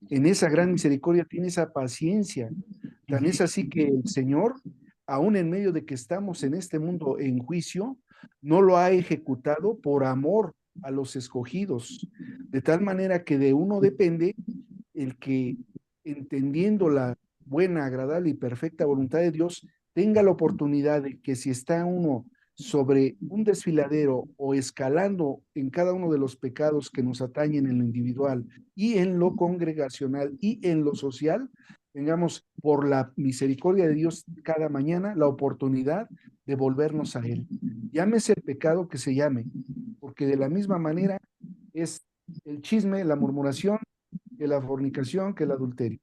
En esa gran misericordia tiene esa paciencia. Tan es así que el Señor, aún en medio de que estamos en este mundo en juicio, no lo ha ejecutado por amor a los escogidos, de tal manera que de uno depende el que, entendiendo la buena, agradable y perfecta voluntad de Dios, tenga la oportunidad de que si está uno sobre un desfiladero o escalando en cada uno de los pecados que nos atañen en lo individual y en lo congregacional y en lo social, tengamos por la misericordia de Dios cada mañana la oportunidad de volvernos a Él. Llámese el pecado que se llame, porque de la misma manera es el chisme, la murmuración, que la fornicación, que el adulterio.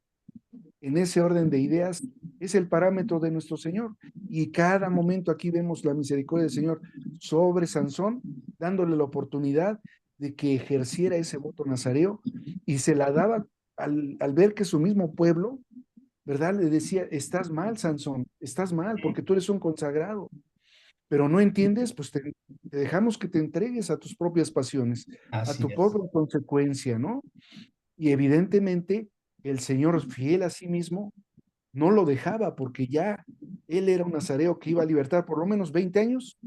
En ese orden de ideas es el parámetro de nuestro Señor. Y cada momento aquí vemos la misericordia del Señor sobre Sansón, dándole la oportunidad de que ejerciera ese voto nazareo y se la daba al ver que su mismo pueblo, ¿verdad? Le decía, estás mal, Sansón, estás mal porque tú eres un consagrado, pero no entiendes, pues te dejamos que te entregues a tus propias pasiones, a Así tu es. propia consecuencia, ¿no? Y evidentemente el Señor, fiel a sí mismo, no lo dejaba porque ya él era un nazareo que iba a libertar por lo menos 20 años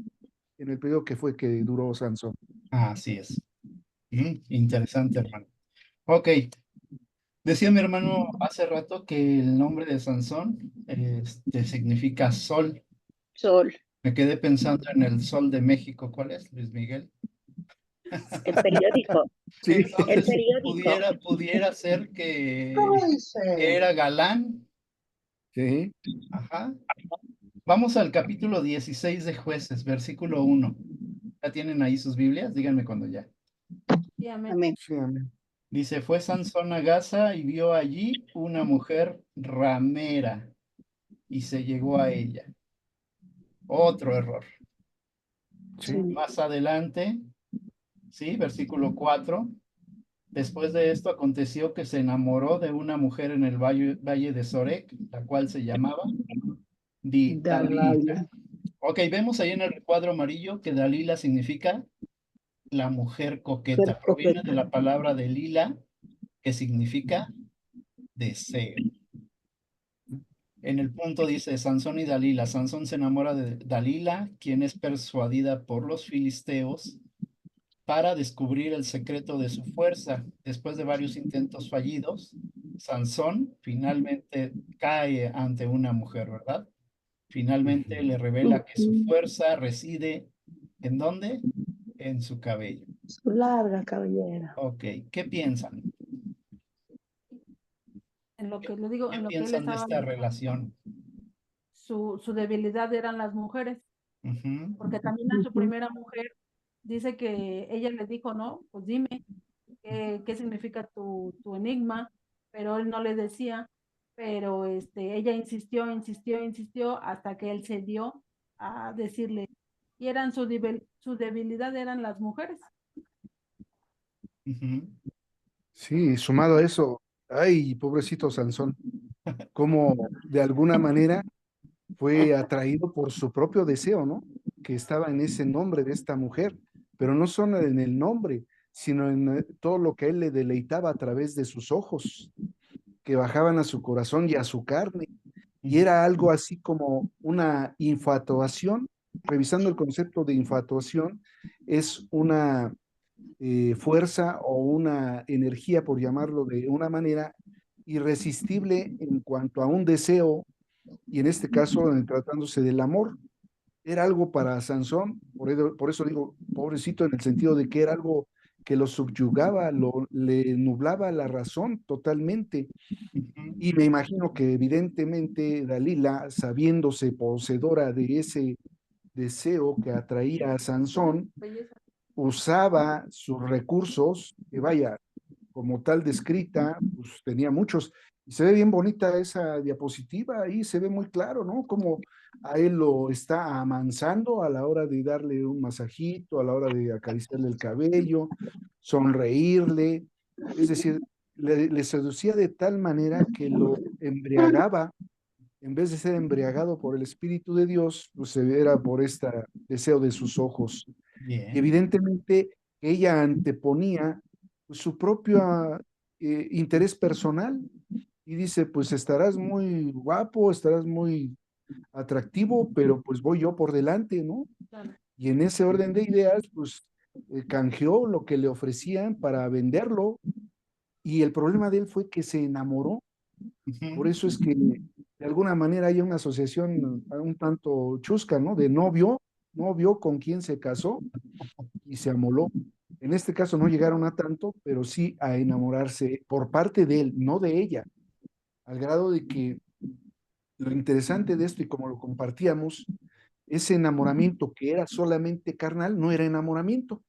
en el periodo que fue que duró Sansón. Así es. Interesante, hermano. Ok. Decía mi hermano hace rato que el nombre de Sansón significa sol. Sol, Me quedé pensando en el Sol de México. ¿Cuál es, Luis Miguel? el periódico, Sí, el Entonces, periódico. pudiera ser ¿Cómo que dice? era galán. sí. Ajá. Vamos al capítulo 16 de Jueces, versículo 1. ¿Ya tienen ahí sus Biblias? Díganme cuando ya. Sí, amén. Amén. Sí, amén. Dice, fue Sansón a Gaza y vio allí una mujer ramera y se llegó a ella. Otro error. Sí. Más adelante, sí, versículo 4. Después de esto aconteció que se enamoró de una mujer en el valle de Sorek, la cual se llamaba Dalila. Ok, vemos ahí en el cuadro amarillo que Dalila significa la mujer coqueta. Proviene de la palabra de lila, que significa deseo. En el punto dice Sansón y Dalila. Sansón se enamora de Dalila, quien es persuadida por los filisteos para descubrir el secreto de su fuerza. Después de varios intentos fallidos, Sansón finalmente cae ante una mujer, ¿verdad? Finalmente le revela que su fuerza reside ¿en dónde? En su cabello. Su larga cabellera. Ok, ¿qué piensan? En lo que le digo, ¿Qué en lo que él piensan de estaba, esta relación? su debilidad eran las mujeres, Ujú, porque también a su primera mujer dice que ella le dijo, no, pues dime qué significa tu enigma, pero él no le decía, pero ella insistió hasta que él se dio a decirle, y eran su debilidad eran las mujeres. ujú. Sí, sumado a eso, ay, pobrecito Sansón, como de alguna manera fue atraído por su propio deseo, ¿no? Que estaba en ese nombre de esta mujer, pero no solo en el nombre, sino en todo lo que a él le deleitaba a través de sus ojos, que bajaban a su corazón y a su carne. Y era algo así como una infatuación. Revisando el concepto de infatuación, es una fuerza o una energía, por llamarlo de una manera, irresistible en cuanto a un deseo, y en este caso, tratándose del amor, era algo para Sansón, por eso digo pobrecito, en el sentido de que era algo que lo subyugaba, le nublaba la razón totalmente. Y me imagino que evidentemente Dalila, sabiéndose poseedora de ese deseo que atraía a Sansón, Belleza. usaba sus recursos, que vaya, como tal descrita, pues tenía muchos. Y se ve bien bonita esa diapositiva, ahí se ve muy claro, ¿no? Como a él lo está amansando a la hora de darle un masajito, a la hora de acariciarle el cabello, sonreírle, es decir, le seducía de tal manera que lo embriagaba en vez de ser embriagado por el Espíritu de Dios, pues era por este deseo de sus ojos. Y Bien. evidentemente ella anteponía pues, su propio interés personal y dice, pues estarás muy guapo, estarás muy atractivo, pero pues voy yo por delante, ¿no? Claro. Y en ese orden de ideas, pues canjeó lo que le ofrecían para venderlo y el problema de él fue que se enamoró. Por Ujú. eso es que de alguna manera hay una asociación un tanto chusca, ¿no? De novio con quien se casó y se amoló. En este caso no llegaron a tanto, pero sí a enamorarse por parte de él, no de ella, al grado de que lo interesante de esto y como lo compartíamos, ese enamoramiento que era solamente carnal, no era enamoramiento,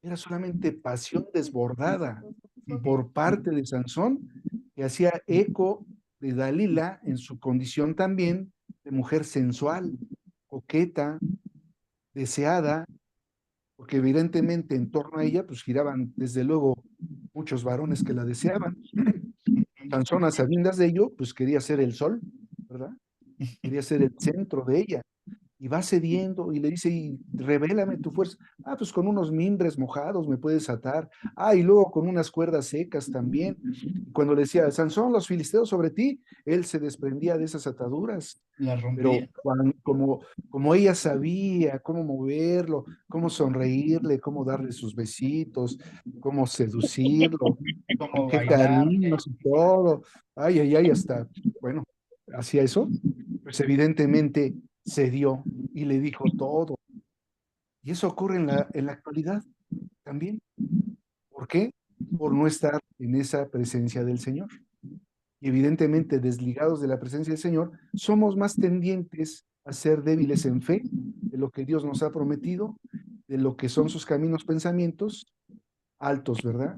era solamente pasión desbordada Ujú. por parte de Sansón, que hacía eco de Dalila en su condición también de mujer sensual, coqueta, deseada, porque evidentemente en torno a ella pues giraban desde luego muchos varones que la deseaban. Sansón a sabiendas de ello pues quería ser el sol, ¿verdad? Quería ser el centro de ella y va cediendo y le dice, y revélame tu fuerza. Ah, pues con unos mimbres mojados me puedes atar. Ah, y luego con unas cuerdas secas también. Y cuando le decía, Sansón, los filisteos sobre ti, él se desprendía de esas ataduras. La Pero rompía. como ella sabía cómo moverlo, cómo sonreírle, cómo darle sus besitos, cómo seducirlo, con Como qué bailarle. cariños y todo. Ay, ay, ay, hasta, bueno, hacía eso, pues evidentemente se dio y le dijo todo. Y eso ocurre en la actualidad también. ¿Por qué? Por no estar en esa presencia del Señor. Y evidentemente, desligados de la presencia del Señor, somos más tendientes a ser débiles en fe de lo que Dios nos ha prometido, de lo que son sus caminos, pensamientos altos, ¿verdad?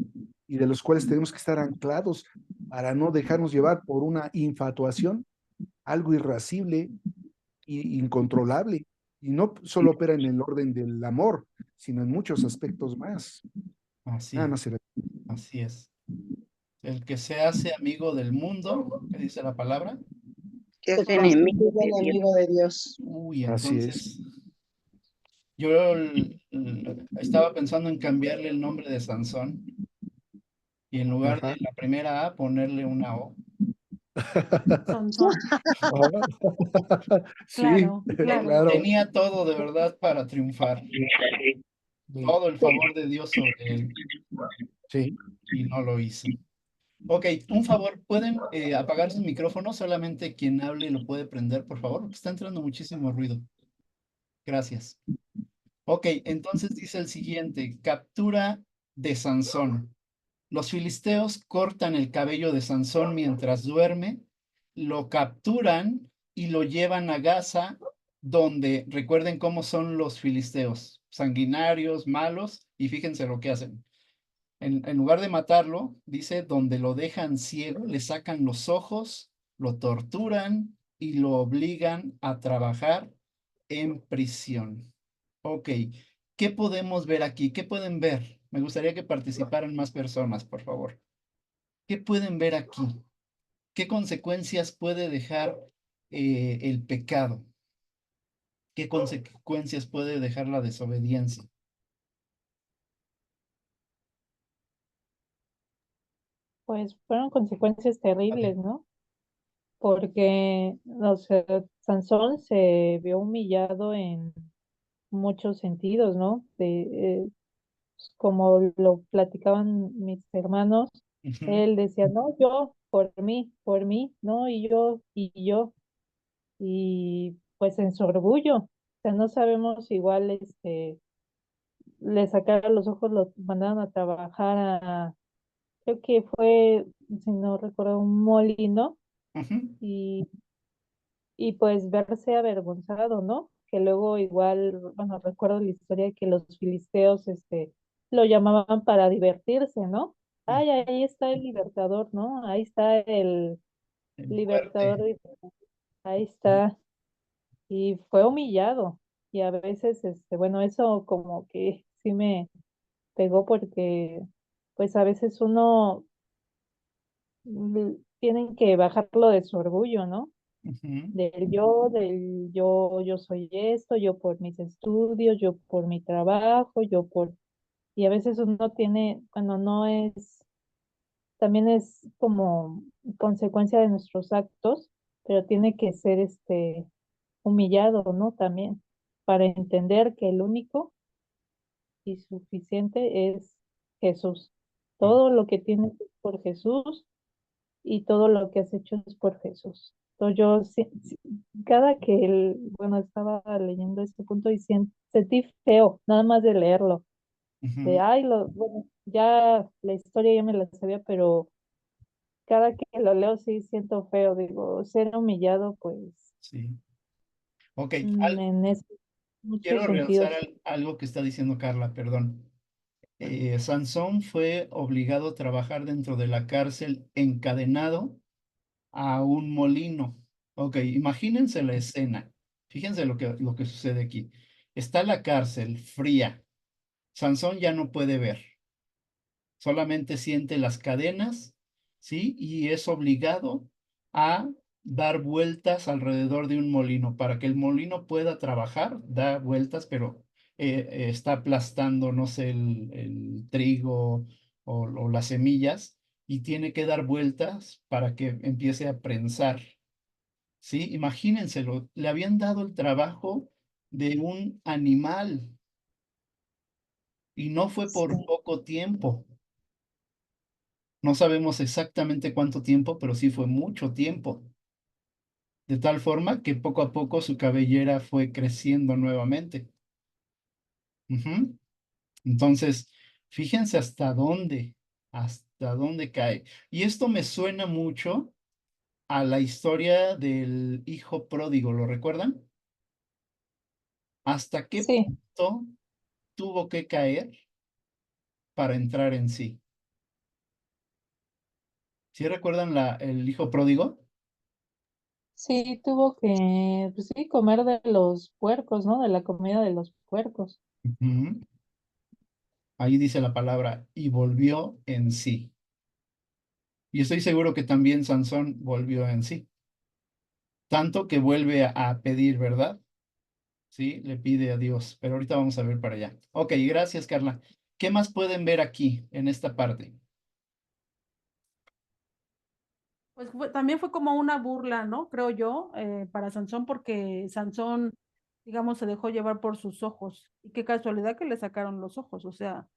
Y de los cuales tenemos que estar anclados para no dejarnos llevar por una infatuación, algo irascible e incontrolable. Y no solo opera en el orden del amor, sino en muchos aspectos más. Así Nada es, más será. así es. El que se hace amigo del mundo, ¿qué dice la palabra? Que Es constituye enemigo de Dios. enemigo de Dios. Uy, Así es. entonces yo estaba pensando en cambiarle el nombre de Sansón y en lugar de Ajá. la primera A ponerle una O. Son. Sí, Claro, claro. claro. Tenía todo de verdad para triunfar, todo el favor de Dios sobre él Sí. y no lo hizo. Ok, un favor, ¿pueden apagar sus micrófonos? Solamente quien hable lo puede prender, por favor, porque está entrando muchísimo ruido. Gracias. Ok, entonces dice el siguiente, captura de Sansón. Los filisteos cortan el cabello de Sansón mientras duerme, lo capturan y lo llevan a Gaza, donde recuerden cómo son los filisteos, sanguinarios, malos, y fíjense lo que hacen. En lugar de matarlo, dice, donde lo dejan ciego, le sacan los ojos, lo torturan y lo obligan a trabajar en prisión. Ok, ¿qué podemos ver aquí? ¿Qué pueden ver? Me gustaría que participaran más personas, por favor. ¿Qué pueden ver aquí? ¿Qué consecuencias puede dejar el pecado? ¿Qué consecuencias puede dejar la desobediencia? Pues fueron consecuencias A ver. terribles, ¿no? Porque, o sea, Sansón se vio humillado en muchos sentidos, ¿no? Como lo platicaban mis hermanos, Ujú, él decía, no, yo, por mí, no, y pues en su orgullo, o sea, no sabemos igual, le sacaron los ojos, lo mandaron a trabajar creo que fue, si no recuerdo, un molino, ujú, y, y pues verse avergonzado, ¿no? Que luego igual, bueno, recuerdo la historia de que los filisteos, lo llamaban para divertirse, ¿no? Ay, ujú. ahí está el libertador, ¿no? Ahí está el El libertador, fuerte. ahí está. Y fue humillado. Y a veces, bueno, eso como que sí me pegó porque, pues a veces uno tienen que bajarlo de su orgullo, ¿no? Ujú, yo soy esto, yo por mis estudios, yo por mi trabajo, y a veces uno tiene, cuando no es, también es como consecuencia de nuestros actos, pero tiene que ser humillado, ¿no? También, para entender que el único y suficiente es Jesús. ah, Todo lo que tienes es por Jesús y todo lo que has hecho es por Jesús. Entonces yo, cada que, bueno, estaba leyendo este punto y sentí feo, nada más de leerlo, ujú, bueno, ya la historia ya me la sabía, pero cada que lo leo sí siento feo, digo, ser humillado, pues, sí. Ok, en muchos quiero realzar sentidos. algo que está diciendo Carla, perdón. Sansón fue obligado a trabajar dentro de la cárcel encadenado a un molino. Ok, imagínense la escena. Fíjense lo que sucede aquí. Está la cárcel fría. Sansón ya no puede ver, solamente siente las cadenas, ¿sí? Y es obligado a dar vueltas alrededor de un molino. Para que el molino pueda trabajar, da vueltas, pero está aplastando, no sé, el trigo o las semillas y tiene que dar vueltas para que empiece a prensar, ¿sí? Imagínenselo, le habían dado el trabajo de un animal y no fue por Sí, poco tiempo. No sabemos exactamente cuánto tiempo, pero sí fue mucho tiempo. De tal forma que poco a poco su cabellera fue creciendo nuevamente. Ujú. Entonces, fíjense hasta dónde cae. Y esto me suena mucho a la historia del hijo pródigo, ¿lo recuerdan? ¿Hasta qué sí, punto tuvo que caer para entrar en sí? ¿Sí recuerdan el hijo pródigo? sí, tuvo que, pues sí, comer de los puercos, ¿no? De la comida de los puercos. Ujú. Ahí dice la palabra, y volvió en sí. Y estoy seguro que también Sansón volvió en sí. Tanto que vuelve a pedir, ¿verdad? Sí, le pide a Dios. Pero ahorita vamos a ver para allá. Ok, gracias, Carla. ¿Qué más pueden ver aquí en esta parte? Pues también fue como una burla, ¿no? Creo yo, para Sansón, porque Sansón, digamos, se dejó llevar por sus ojos. Y qué casualidad que le sacaron los ojos, o sea,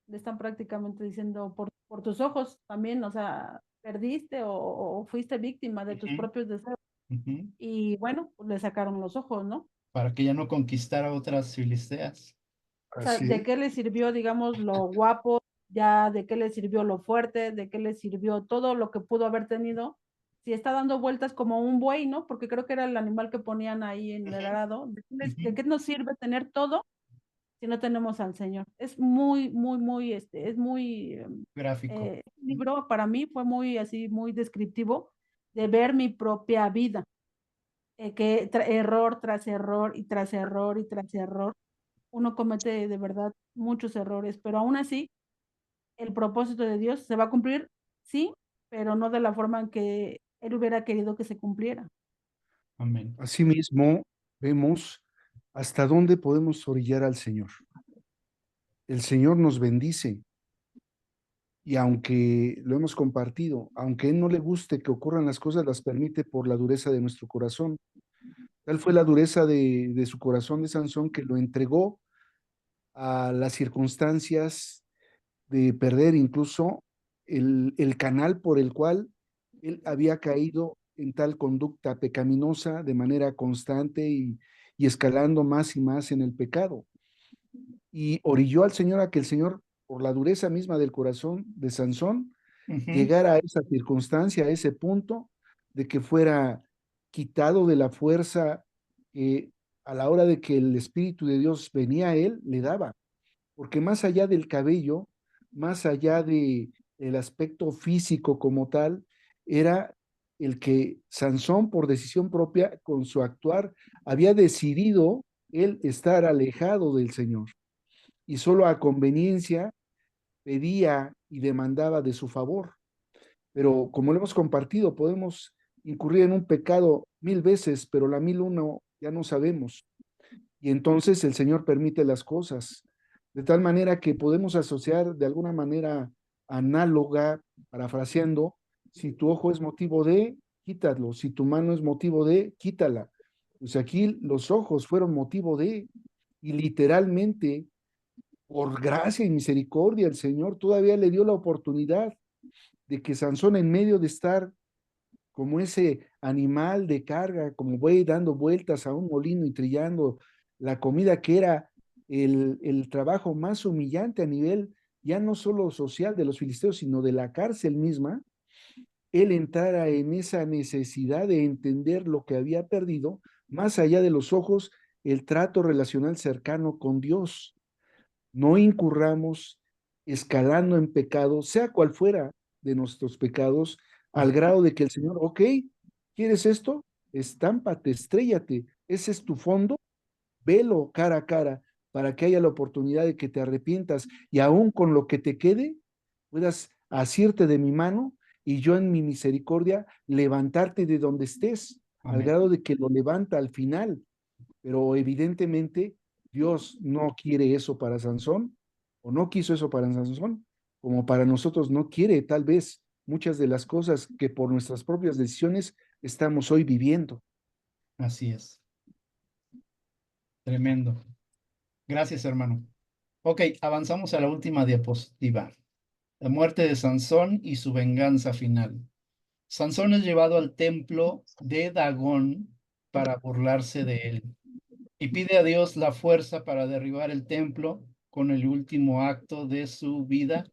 le están prácticamente diciendo por tus ojos también, o sea, perdiste o fuiste víctima de tus Ujú, propios deseos. ujú. Y bueno, pues le sacaron los ojos, ¿no? Para que ya no conquistara otras filisteas. O sea, Así ¿de es. qué le sirvió, digamos, lo guapo? Ya, ¿de qué le sirvió lo fuerte? ¿De qué le sirvió todo lo que pudo haber tenido? Si está dando vueltas como un buey, ¿no? Porque creo que era el animal que ponían ahí en el Ujú, arado. ¿De ujú. qué nos sirve tener todo si no tenemos al Señor? Es muy, muy, muy, es muy, Gráfico. el libro para mí fue muy así, muy descriptivo de ver mi propia vida, que error tras error y tras error y tras error, uno comete de verdad muchos errores, pero aún así el propósito de Dios se va a cumplir, sí, pero no de la forma en que Él hubiera querido que se cumpliera. Amén. Asimismo, vemos hasta dónde podemos orillar al Señor. El Señor nos bendice y aunque lo hemos compartido, aunque a Él no le guste que ocurran las cosas, las permite por la dureza de nuestro corazón. Tal fue la dureza de su corazón de Sansón que lo entregó a las circunstancias de perder incluso el canal por el cual él había caído en tal conducta pecaminosa de manera constante y escalando más y más en el pecado. Y orilló al Señor a que el Señor, por la dureza misma del corazón de Sansón, Ujú, llegara a esa circunstancia, a ese punto de que fuera quitado de la fuerza que a la hora de que el Espíritu de Dios venía a él, le daba. Porque más allá del cabello, más allá del aspecto físico como tal, era el que Sansón, por decisión propia, con su actuar, había decidido él estar alejado del Señor y solo a conveniencia pedía y demandaba de su favor. Pero como lo hemos compartido, podemos incurrir en un pecado 1000 veces, pero la 1001 ya no sabemos. Y entonces el Señor permite las cosas, de tal manera que podemos asociar de alguna manera análoga, parafraseando, si tu ojo es motivo de, quítalo, si tu mano es motivo de, quítala. Pues aquí los ojos fueron motivo de, y literalmente, por gracia y misericordia, el Señor todavía le dio la oportunidad de que Sansón, en medio de estar como ese animal de carga, como buey dando vueltas a un molino y trillando la comida, que era el trabajo más humillante a nivel ya no solo social de los filisteos, sino de la cárcel misma, él entrara en esa necesidad de entender lo que había perdido, más allá de los ojos, el trato relacional cercano con Dios. No incurramos escalando en pecado, sea cual fuera de nuestros pecados, al grado de que el Señor, ok, ¿quieres esto? Estámpate, estréllate, ese es tu fondo, velo cara a cara para que haya la oportunidad de que te arrepientas y aún con lo que te quede, puedas asirte de mi mano y yo en mi misericordia levantarte de donde estés, al Amén. grado de que lo levanta al final. Pero evidentemente Dios no quiere eso para Sansón, o no quiso eso para Sansón, como para nosotros no quiere tal vez muchas de las cosas que por nuestras propias decisiones estamos hoy viviendo. Así es. Tremendo. Gracias, hermano. Ok, avanzamos a la última diapositiva. La muerte de Sansón y su venganza final. Sansón es llevado al templo de Dagón para burlarse de él y pide a Dios la fuerza para derribar el templo con el último acto de su vida.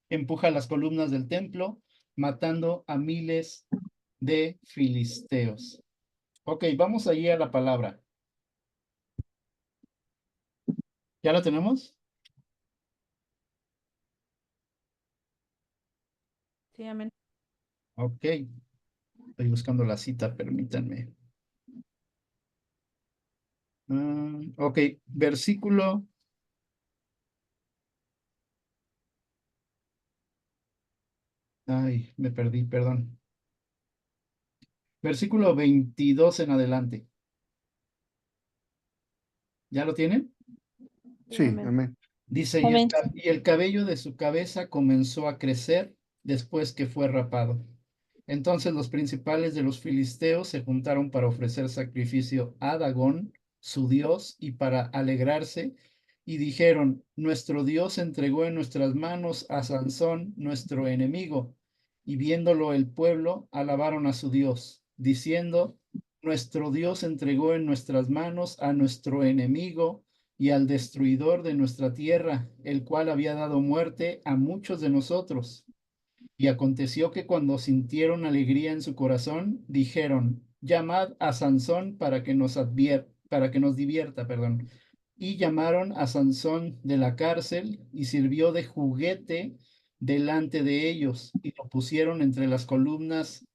Empuja las columnas del templo, matando a miles de filisteos. Ok, vamos allí a la palabra. ¿Ya la tenemos? Sí, amén. Ok, estoy buscando la cita, permítanme. Ok, versículo. Ay, me perdí, perdón. Versículo 22 en adelante. ¿Ya lo tienen? Sí, Sí, amén. amén. Dice, Amén. y el cabello de su cabeza comenzó a crecer después que fue rapado. Entonces los principales de los filisteos se juntaron para ofrecer sacrificio a Dagón, su dios, y para alegrarse, y dijeron, nuestro Dios entregó en nuestras manos a Sansón, nuestro enemigo. Y viéndolo el pueblo, alabaron a su Dios, diciendo, nuestro Dios entregó en nuestras manos a nuestro enemigo y al destruidor de nuestra tierra, el cual había dado muerte a muchos de nosotros. Y aconteció que cuando sintieron alegría en su corazón, dijeron, llamad a Sansón para que nos divierta, perdón. Y llamaron a Sansón de la cárcel y sirvió de juguete delante de ellos y lo pusieron entre las columnas.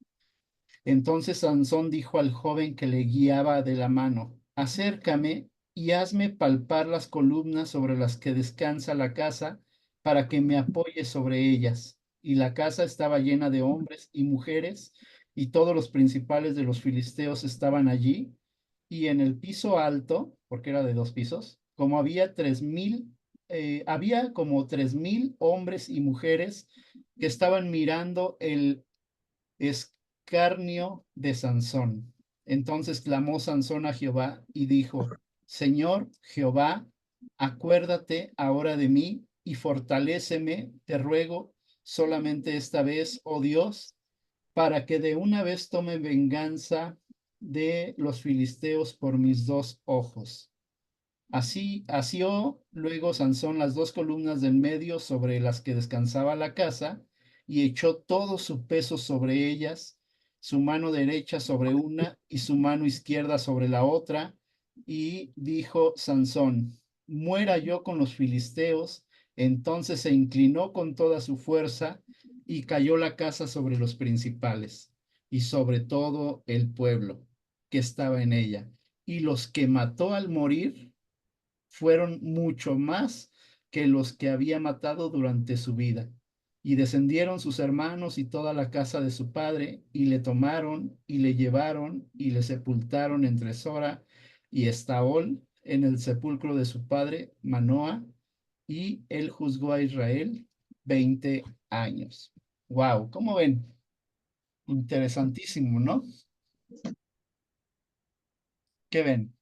Entonces Sansón dijo al joven que le guiaba de la mano, acércame y hazme palpar las columnas sobre las que descansa la casa para que me apoye sobre ellas. Y la casa estaba llena de hombres y mujeres, y todos los principales de los filisteos estaban allí. Y en el piso alto, porque era de 2 pisos, como había 3000, había como 3000 hombres y mujeres que estaban mirando el escarnio de Sansón. Entonces clamó Sansón a Jehová y dijo, Señor Jehová, acuérdate ahora de mí y fortaléceme, te ruego, solamente esta vez, oh Dios, para que de una vez tome venganza de los filisteos por mis 2 ojos. Así asió luego Sansón las 2 columnas del medio sobre las que descansaba la casa y echó todo su peso sobre ellas, su mano derecha sobre una y su mano izquierda sobre la otra, y dijo Sansón, muera yo con los filisteos. Entonces se inclinó con toda su fuerza y cayó la casa sobre los principales y sobre todo el pueblo que estaba en ella. Y los que mató al morir fueron mucho más que los que había matado durante su vida. Y descendieron sus hermanos y toda la casa de su padre, y le tomaron y le llevaron y le sepultaron entre Sora y Estaol en el sepulcro de su padre Manoa, y él juzgó a Israel 20 años. Wow, ¿cómo ven? Interesantísimo, ¿no? ¿Qué ven?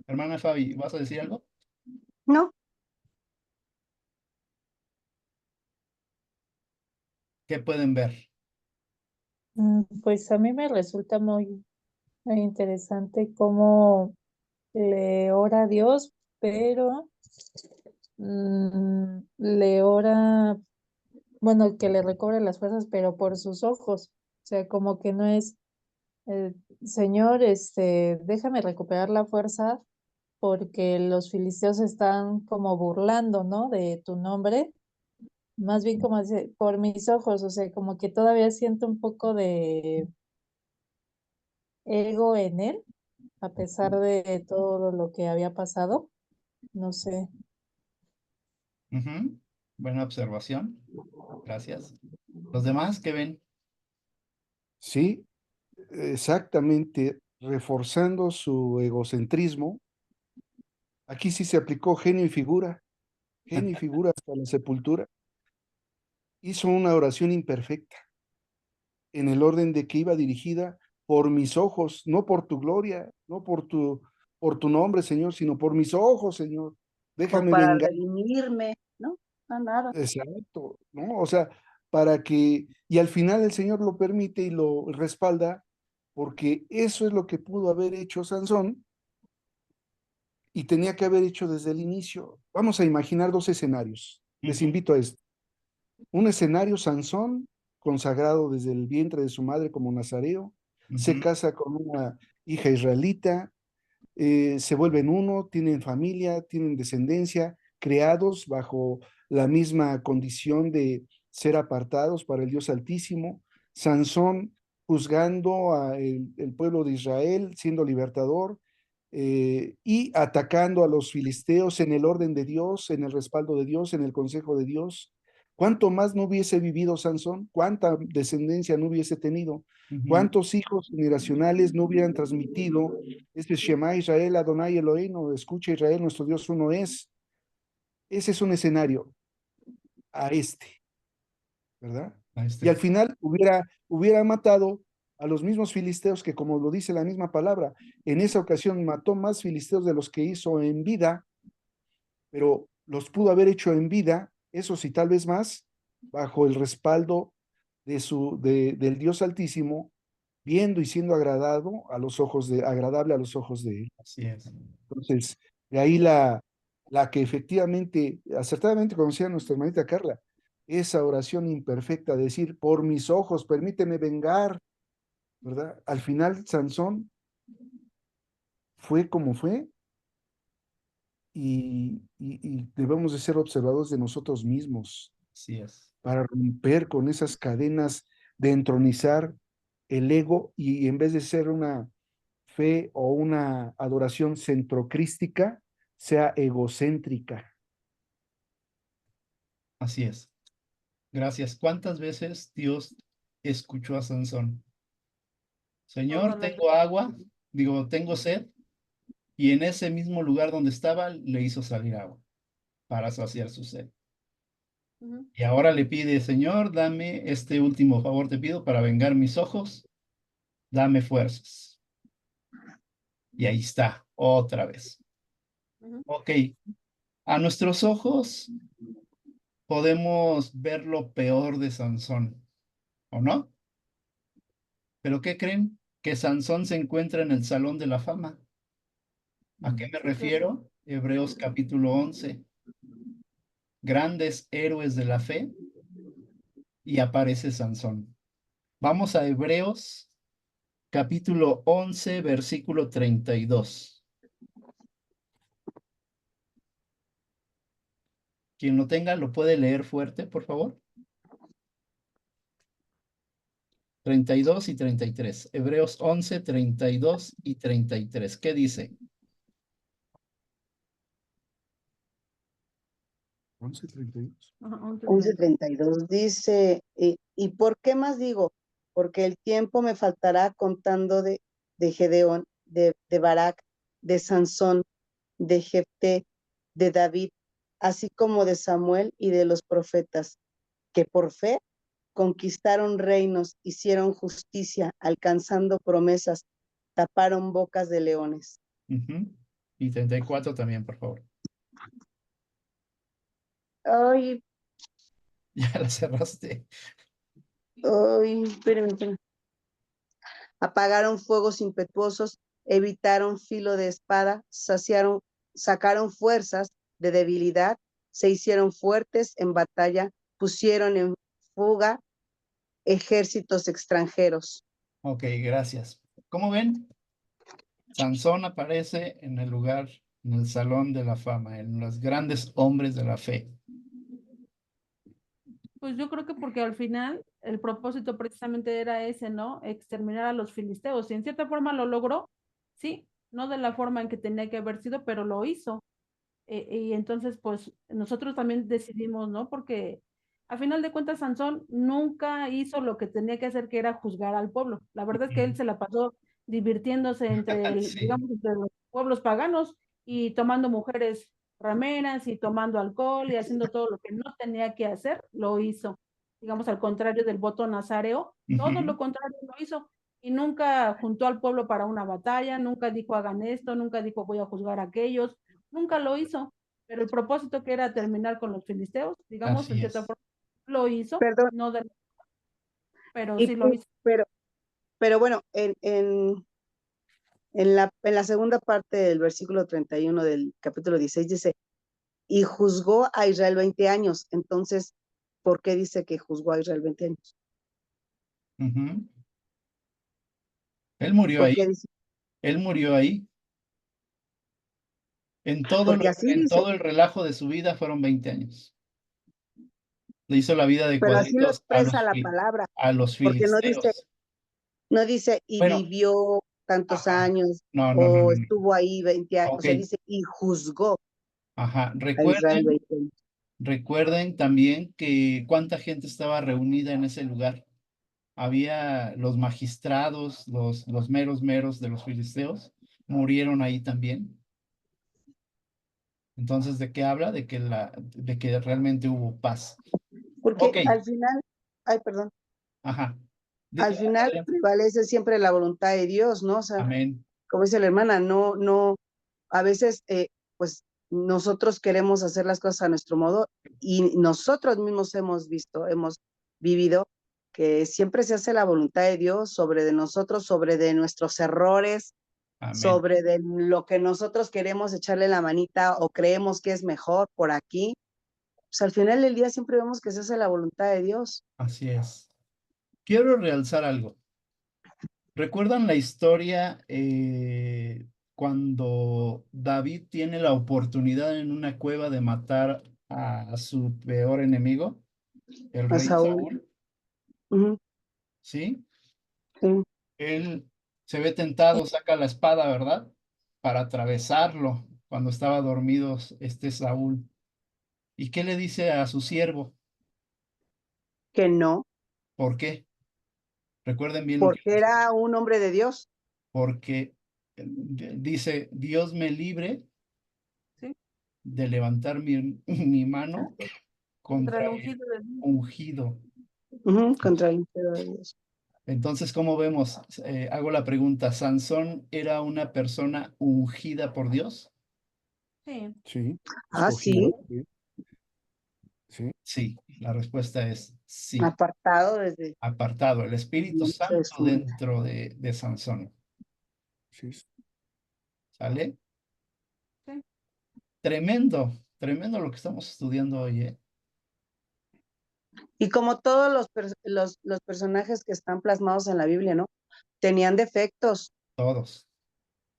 Hermana Fabi, ¿vas a decir algo? No, ¿Qué pueden ver? Pues a mí me resulta muy interesante cómo le ora a Dios, pero le ora, bueno, que le recobre las fuerzas, pero por sus ojos. O sea, como que no es, eh, Señor, déjame recuperar la fuerza porque los filisteos están como burlando, ¿no? De tu nombre. Más bien como dice, por mis ojos, o sea, como que todavía siento un poco de ego en él, a pesar de todo lo que había pasado. No sé. Ujú. Buena observación. Gracias. ¿Los demás qué ven? Sí, exactamente, reforzando su egocentrismo. Aquí sí se aplicó genio y figura hasta la sepultura. Hizo una oración imperfecta, en el orden de que iba dirigida por mis ojos, no por tu gloria, no por tu nombre, Señor, sino por mis ojos, Señor. o Déjame para vengar. redimirme, ¿no? No, nada. Exacto, ¿no? O sea, para que, y al final el Señor lo permite y lo respalda, porque eso es lo que pudo haber hecho Sansón y tenía que haber hecho desde el inicio. Vamos a imaginar dos escenarios. Les Ujú, invito a esto. Un escenario, Sansón, consagrado desde el vientre de su madre como nazareo, se ujú, casa con una hija israelita, se vuelven uno, tienen familia, tienen descendencia, creados bajo la misma condición de ser apartados para el Dios Altísimo. Sansón juzgando a el pueblo de Israel, siendo libertador, y atacando a los filisteos en el orden de Dios, en el respaldo de Dios, en el consejo de Dios. ¿Cuánto más no hubiese vivido Sansón? ¿Cuánta descendencia no hubiese tenido? ujú. ¿Cuántos hijos generacionales no hubieran transmitido este Shema Israel, Adonai Eloheinu, escucha Israel, nuestro Dios uno es? Ese es un escenario a este, ¿verdad? Y al final hubiera matado a los mismos filisteos que, como lo dice la misma palabra, en esa ocasión mató más filisteos de los que hizo en vida, pero los pudo haber hecho en vida, eso sí, tal vez más, bajo el respaldo del Dios Altísimo, viendo y siendo agradable a los ojos de él. Así es. Entonces, de ahí la que efectivamente, acertadamente conocía nuestra hermanita Carla, esa oración imperfecta, decir, por mis ojos, permíteme vengar, ¿verdad? Al final, Sansón fue como fue y debemos de ser observados de nosotros mismos Así es. para romper con esas cadenas de entronizar el ego y en vez de ser una fe o una adoración centrocrística, sea egocéntrica. Así es. Gracias. ¿Cuántas veces Dios escuchó a Sansón? Señor, Todas las tengo agua, digo, tengo sed, y en ese mismo lugar donde estaba le hizo salir agua para saciar su sed. veces. Y ahora le pide, Señor, dame este último favor, te pido para vengar mis ojos, dame fuerzas. Y ahí está, otra vez. Ok, a nuestros ojos podemos ver lo peor de Sansón, ¿o no? ¿Pero qué creen? Que Sansón se encuentra en el Salón de la Fama. ¿A qué me refiero? Hebreos capítulo 11. Grandes héroes de la fe y aparece Sansón. Vamos a Hebreos capítulo 11, versículo 32. Quien lo tenga lo puede leer fuerte, por favor. 32 y 33. Hebreos 11, 32 y 33. ¿Qué dice? 11:32. Ajá, 11:32 dice, ¿y por qué más digo? Porque el tiempo me faltará contando de Gedeón, de Barak, de Sansón, de Jefté, de David, así como de Samuel y de los profetas, que por fe conquistaron reinos, hicieron justicia, alcanzando promesas, taparon bocas de leones. Ujú. Y 34 también, por favor. Ay, Ya la cerraste. ay, espérenme. Apagaron fuegos impetuosos, evitaron filo de espada, sacaron fuerzas de debilidad, se hicieron fuertes en batalla, pusieron en fuga ejércitos extranjeros. Ok, gracias. ¿Cómo ven? Sansón aparece en el lugar, en el salón de la fama, en los grandes hombres de la fe. Pues yo creo que porque al final el propósito precisamente era ese, ¿no? Exterminar a los filisteos. Y en cierta forma lo logró, sí, no de la forma en que tenía que haber sido, pero lo hizo. Y entonces, pues nosotros también decidimos, ¿no? Porque a final de cuentas Sansón nunca hizo lo que tenía que hacer, que era juzgar al pueblo. La verdad es que él se la pasó divirtiéndose entre, Sí. digamos, entre los pueblos paganos y tomando mujeres rameras y tomando alcohol y haciendo todo lo que no tenía que hacer, lo hizo. Digamos, al contrario del voto nazareo, todo lo Ujú. contrario lo hizo. Y nunca juntó al pueblo para una batalla, nunca dijo hagan esto, nunca dijo voy a juzgar a aquellos, nunca lo hizo, pero el propósito que era terminar con los filisteos, digamos, en Así cierta es. forma, lo hizo, Perdón, no de, pero y, sí lo hizo. pero bueno, en la segunda parte del versículo 31 del capítulo 16 dice, y juzgó a Israel 20 años. Entonces, ¿por qué dice que juzgó a Israel 20 años? Ujú. Él murió ¿Por ahí. qué dice? Él murió ahí. Porque así En dice, todo el relajo de su vida fueron 20 años. Le hizo la vida de pero así lo cuadritos a expresa la palabra, a los porque no dice, y Bueno, vivió tantos ajá. años, No, no, no, o no, no. estuvo ahí 20 años, o Ok, sea, dice, y juzgó ajá. a Israel 20 años. Recuerden también que cuánta gente estaba reunida en ese lugar. Había los magistrados, los meros meros de los filisteos, murieron ahí también. Entonces, ¿de qué habla? De que realmente hubo paz. Porque Ok, al final, ay, perdón, ajá. al final Adelante. prevalece siempre la voluntad de Dios, ¿no? O sea, Amén. como dice la hermana, no, a veces, pues nosotros queremos hacer las cosas a nuestro modo y nosotros mismos hemos visto, hemos vivido que siempre se hace la voluntad de Dios sobre de nosotros, sobre de nuestros errores, Amén. sobre de lo que nosotros queremos echarle la manita o creemos que es mejor por aquí. Pues al final del día siempre vemos que se hace la voluntad de Dios. Así es. Quiero realzar algo. ¿Recuerdan la historia cuando David tiene la oportunidad en una cueva de matar a su peor enemigo, el A rey Saúl. Saúl? Ujú, ¿Sí? sí. Él se ve tentado, saca la espada, ¿verdad? Para atravesarlo cuando estaba dormido este Saúl. ¿Y qué le dice a su siervo? Que no, ¿Por qué? Recuerden bien lo que porque era un hombre de Dios. porque dice, Dios me libre ¿Sí? de levantar mi mano Contra contra el el ungido de Dios. ungido. Ujú, contra el ungido de Dios. Entonces, ¿cómo vemos? Hago la pregunta, ¿Sansón era una persona ungida por Dios? Sí, Sí, Ah, escogido. sí, Sí, sí, Sí, la respuesta es sí. apartado desde Apartado, el Espíritu de Santo su mente. dentro de Sansón. sí. ¿Sale? sí. Tremendo, tremendo lo que estamos estudiando hoy, ¿eh? Y como todos los personajes que están plasmados en la Biblia, ¿no? Tenían defectos, Todos,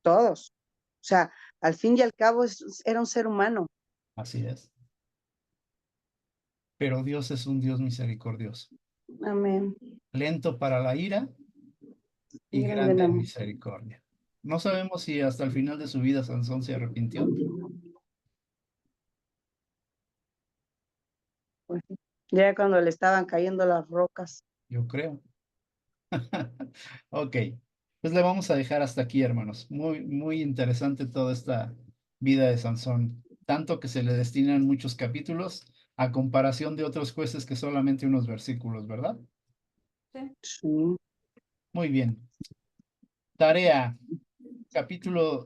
todos. O sea, al fin y al cabo era un ser humano. así es. Pero Dios es un Dios misericordioso, Amén. lento para la ira y Grande en grande en amor. misericordia. No sabemos si hasta el final de su vida Sansón se arrepintió. Ya cuando le estaban cayendo las rocas. Yo creo. Ok, pues le vamos a dejar hasta aquí, hermanos. Muy, muy interesante toda esta vida de Sansón, tanto que se le destinan muchos capítulos a comparación de otros jueces que solamente unos versículos, ¿verdad? Sí. Sí. Muy bien. Tarea,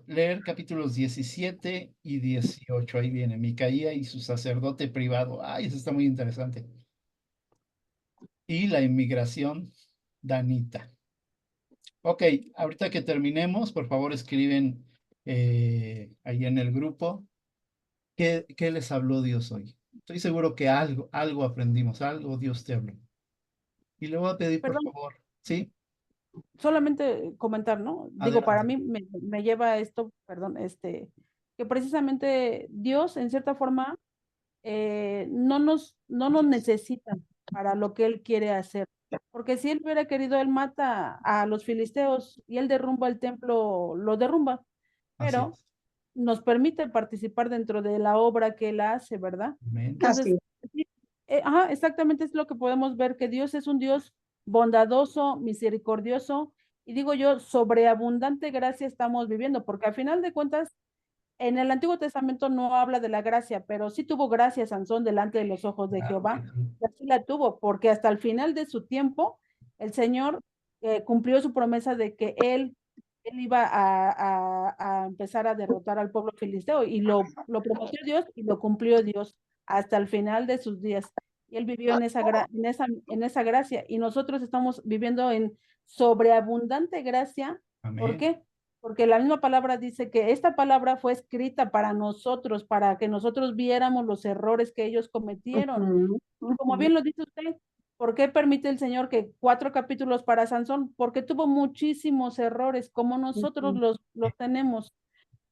leer capítulos 17 y 18. Ahí viene, Micaía y su sacerdote privado. Ay, eso está muy interesante. Y la inmigración danita. Ok, ahorita que terminemos, por favor escriben ahí en el grupo qué les habló Dios hoy. Estoy seguro que algo aprendimos, algo Dios te habló. Y le voy a pedir, por Perdón, favor, ¿sí? solamente comentar, ¿no? Digo, para Adelante. mí me lleva a esto, perdón, que precisamente Dios, en cierta forma, no nos necesita para lo que Él quiere hacer. Porque si Él hubiera querido, Él mata a los filisteos y Él derrumba el templo, lo derrumba, Así pero es. nos permite participar dentro de la obra que Él hace, ¿verdad? Amén. Así Entonces, sí, ajá, exactamente es lo que podemos ver, que Dios es un Dios bondadoso, misericordioso, y digo yo, sobreabundante gracia estamos viviendo, porque al final de cuentas, en el Antiguo Testamento no habla de la gracia, pero sí tuvo gracia Sansón delante de los ojos de Claro que Jehová, sí. y así la tuvo, porque hasta el final de su tiempo, el Señor cumplió su promesa de que él iba a empezar a derrotar al pueblo filisteo, y lo prometió Dios y lo cumplió Dios hasta el final de sus días. Y él vivió en esa gracia, y nosotros estamos viviendo en sobreabundante gracia. ¿Por Amén. qué? Porque la misma palabra dice que esta palabra fue escrita para nosotros, para que nosotros viéramos los errores que ellos cometieron. Ujú, Y como ujú, bien lo dice usted, ¿por qué permite el Señor que 4 capítulos para Sansón? Porque tuvo muchísimos errores, como nosotros ujú, los tenemos.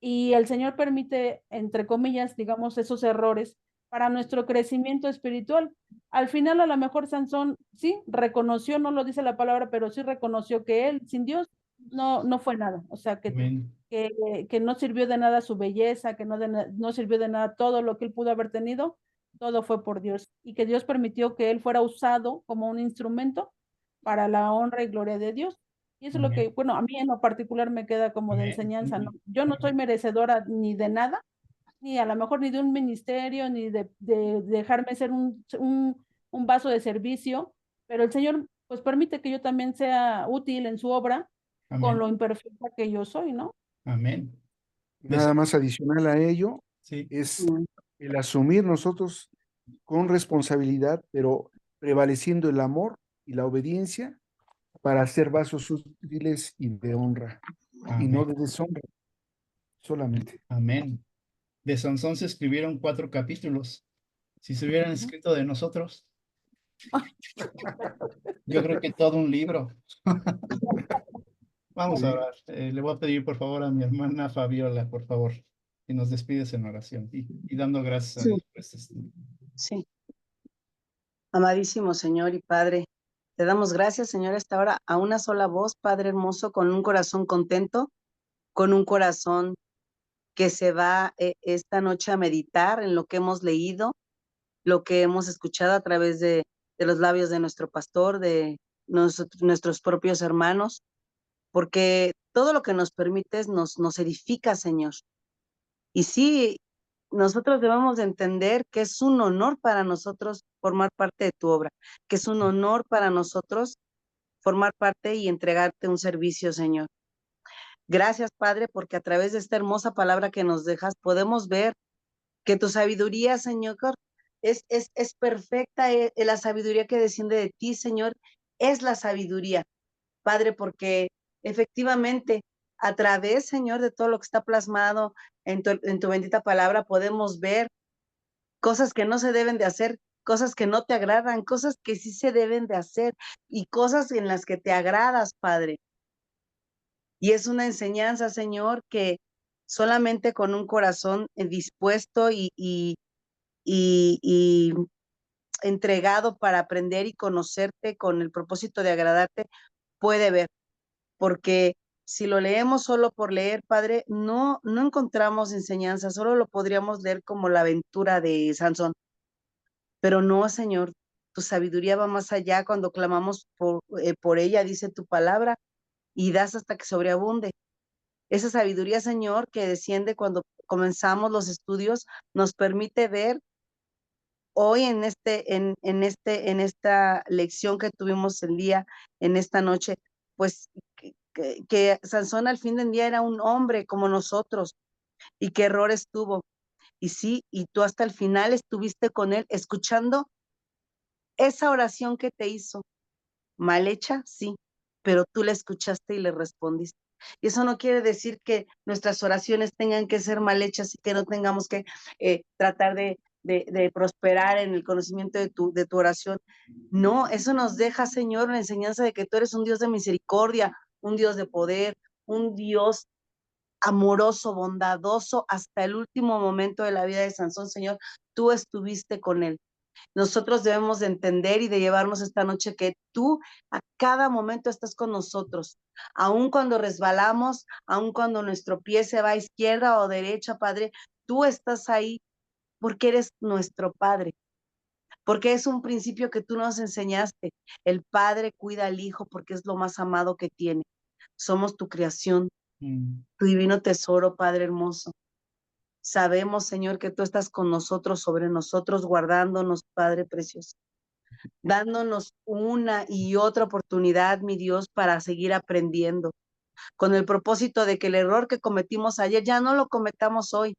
Y el Señor permite, entre comillas, digamos, esos errores para nuestro crecimiento espiritual. Al final, a lo mejor Sansón sí reconoció, no lo dice la palabra, pero sí reconoció que él sin Dios no fue nada. O sea, Amén. que no sirvió de nada su belleza, que no sirvió de nada todo lo que él pudo haber tenido, todo fue por Dios. Y que Dios permitió que él fuera usado como un instrumento para la honra y gloria de Dios. Y eso es lo que, Amén. bueno, a mí en lo particular me queda como de Amén. enseñanza, ¿no? Muy, Yo no soy muy merecedora ni de nada, ni a lo mejor ni de un ministerio, ni de dejarme ser un vaso de servicio, pero el Señor pues permite que yo también sea útil en su obra con Amén. lo imperfecta que yo soy, ¿no? Amén. Nada más adicional a ello Sí. es ujú. el asumir nosotros con responsabilidad, pero prevaleciendo el amor y la obediencia para ser vasos útiles y de honra, y Amén. no de deshonra solamente. Amén. De Sansón se escribieron 4 capítulos. Si se hubieran Ujú. escrito de nosotros, yo creo que todo un libro. Vamos a Sí. orar. Le voy a pedir por favor a mi hermana Fabiola, por favor, que nos despides en oración y dando gracias a Sí, Dios por este estudio. sí. Amadísimo Señor y Padre, te damos gracias, Señor, hasta ahora a una sola voz, Padre hermoso, con un corazón contento, con un corazón que se va esta noche a meditar en lo que hemos leído, lo que hemos escuchado a través de los labios de nuestro pastor, de nuestros propios hermanos, porque todo lo que nos permites nos edifica, Señor. Y sí, nosotros debemos de entender que es un honor para nosotros formar parte de tu obra, que es un honor para nosotros formar parte y entregarte un servicio, Señor. Gracias, Padre, porque a través de esta hermosa palabra que nos dejas, podemos ver que tu sabiduría, Señor, es perfecta. La sabiduría que desciende de ti, Señor, es la sabiduría, Padre, porque efectivamente a través, Señor, de todo lo que está plasmado en tu bendita palabra, podemos ver cosas que no se deben de hacer, cosas que no te agradan, cosas que sí se deben de hacer y cosas en las que te agradas, Padre. Y es una enseñanza, Señor, que solamente con un corazón dispuesto y entregado para aprender y conocerte con el propósito de agradarte, puede ver. Porque si lo leemos solo por leer, Padre, no encontramos enseñanza, solo lo podríamos leer como la aventura de Sansón. Pero no, Señor, Tu sabiduría va más allá cuando clamamos por ella, dice tu palabra, y das hasta que sobreabunde. Esa sabiduría, Señor, que desciende cuando comenzamos los estudios, nos permite ver hoy en esta lección que tuvimos en esta noche, pues que Sansón al fin del día era un hombre como nosotros y qué errores tuvo. Y sí, y tú hasta el final estuviste con él escuchando esa oración que te hizo. Mal hecha, sí, pero tú la escuchaste y le respondiste. Y eso no quiere decir que nuestras oraciones tengan que ser mal hechas y que no tengamos que tratar de prosperar en el conocimiento de tu oración. No, eso nos deja, Señor, la enseñanza de que tú eres un Dios de misericordia, un Dios de poder, un Dios amoroso, bondadoso, hasta el último momento de la vida de Sansón, Señor, tú estuviste con él. Nosotros debemos de entender y de llevarnos esta noche que tú a cada momento estás con nosotros, aun cuando resbalamos, aun cuando nuestro pie se va a izquierda o derecha, Padre, tú estás ahí porque eres nuestro Padre, porque es un principio que tú nos enseñaste. El Padre cuida al Hijo porque es lo más amado que tiene. Somos tu creación, tu divino tesoro, Padre hermoso. Sabemos, Señor, que tú estás con nosotros, sobre nosotros, guardándonos, Padre precioso, dándonos una y otra oportunidad, mi Dios, para seguir aprendiendo, con el propósito de que el error que cometimos ayer ya no lo cometamos hoy.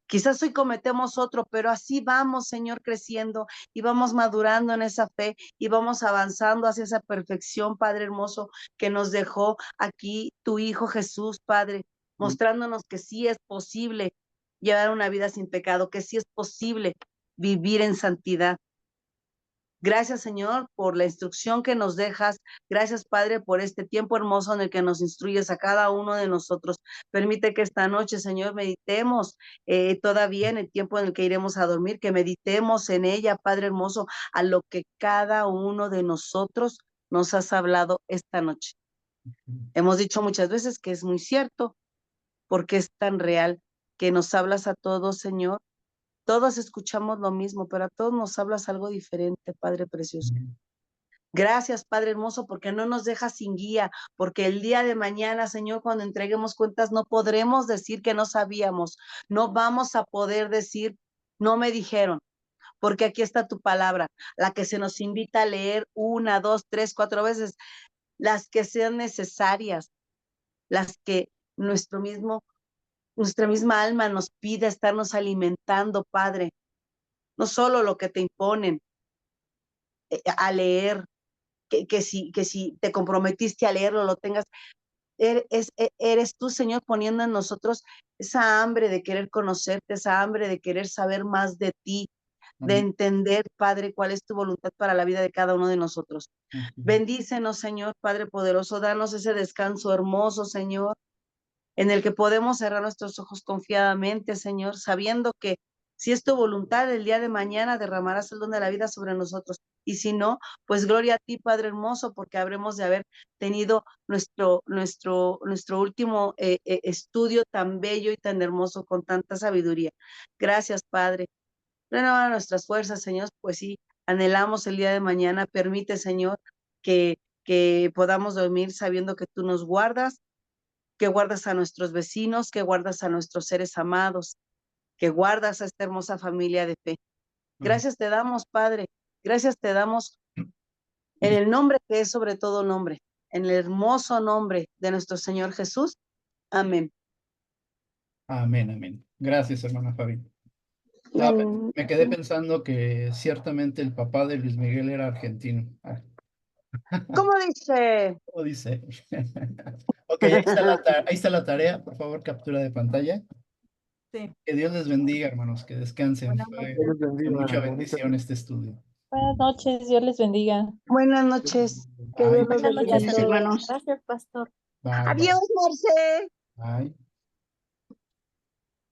Quizás hoy cometemos otro, pero así vamos, Señor, creciendo y vamos madurando en esa fe y vamos avanzando hacia esa perfección, Padre hermoso, que nos dejó aquí tu Hijo Jesús, Padre, mostrándonos que sí es posible llevar una vida sin pecado, que sí es posible vivir en santidad. Gracias, Señor, por la instrucción que nos dejas. Gracias, Padre, por este tiempo hermoso en el que nos instruyes a cada uno de nosotros. Permite que esta noche, Señor, meditemos todavía en el tiempo en el que iremos a dormir, que meditemos en ella, Padre hermoso, a lo que cada uno de nosotros nos has hablado esta noche. Hemos dicho muchas veces que es muy cierto, porque es tan real que nos hablas a todos, Señor. Todos escuchamos lo mismo, pero a todos nos hablas algo diferente, Padre precioso. Gracias, Padre hermoso, porque no nos dejas sin guía, porque el día de mañana, Señor, cuando entreguemos cuentas, no podremos decir que no sabíamos, no vamos a poder decir, no me dijeron, porque aquí está tu palabra, la que se nos invita a leer 1, 2, 3, 4 veces, las que sean necesarias, las que nuestra misma alma nos pide estarnos alimentando, Padre. No solo lo que te imponen a leer, que si te comprometiste a leerlo, lo tengas. Eres tú, Señor, poniendo en nosotros esa hambre de querer conocerte, esa hambre de querer saber más de ti, de entender, Padre, cuál es tu voluntad para la vida de cada uno de nosotros. Bendícenos, Señor, Padre poderoso, danos ese descanso hermoso, Señor, en el que podemos cerrar nuestros ojos confiadamente, Señor, sabiendo que si es tu voluntad, el día de mañana derramarás el don de la vida sobre nosotros. Y si no, pues gloria a ti, Padre hermoso, porque habremos de haber tenido nuestro último estudio tan bello y tan hermoso, con tanta sabiduría. Gracias, Padre. Renueva nuestras fuerzas, Señor, pues sí, anhelamos el día de mañana. Permite, Señor, que podamos dormir sabiendo que tú nos guardas, que guardas a nuestros vecinos, que guardas a nuestros seres amados, que guardas a esta hermosa familia de fe. Gracias te damos, Padre. Gracias te damos en el nombre que es sobre todo nombre, en el hermoso nombre de nuestro Señor Jesús. Amén. Amén, amén. Gracias, hermana Fabi. Me quedé pensando que ciertamente el papá de Luis Miguel era argentino. ¿Cómo dice? ¿Cómo dice? Ok, ahí está la tarea. Por favor, captura de pantalla. Sí. Que Dios les bendiga, hermanos. Que descansen. Fue de mucha bendición este estudio. Buenas noches, Dios les bendiga. Buenas noches. Que Bye. Dios los Buenas bendiga a noches, todos. hermanos. Gracias, pastor. Bye. Adiós, Marce. Bye.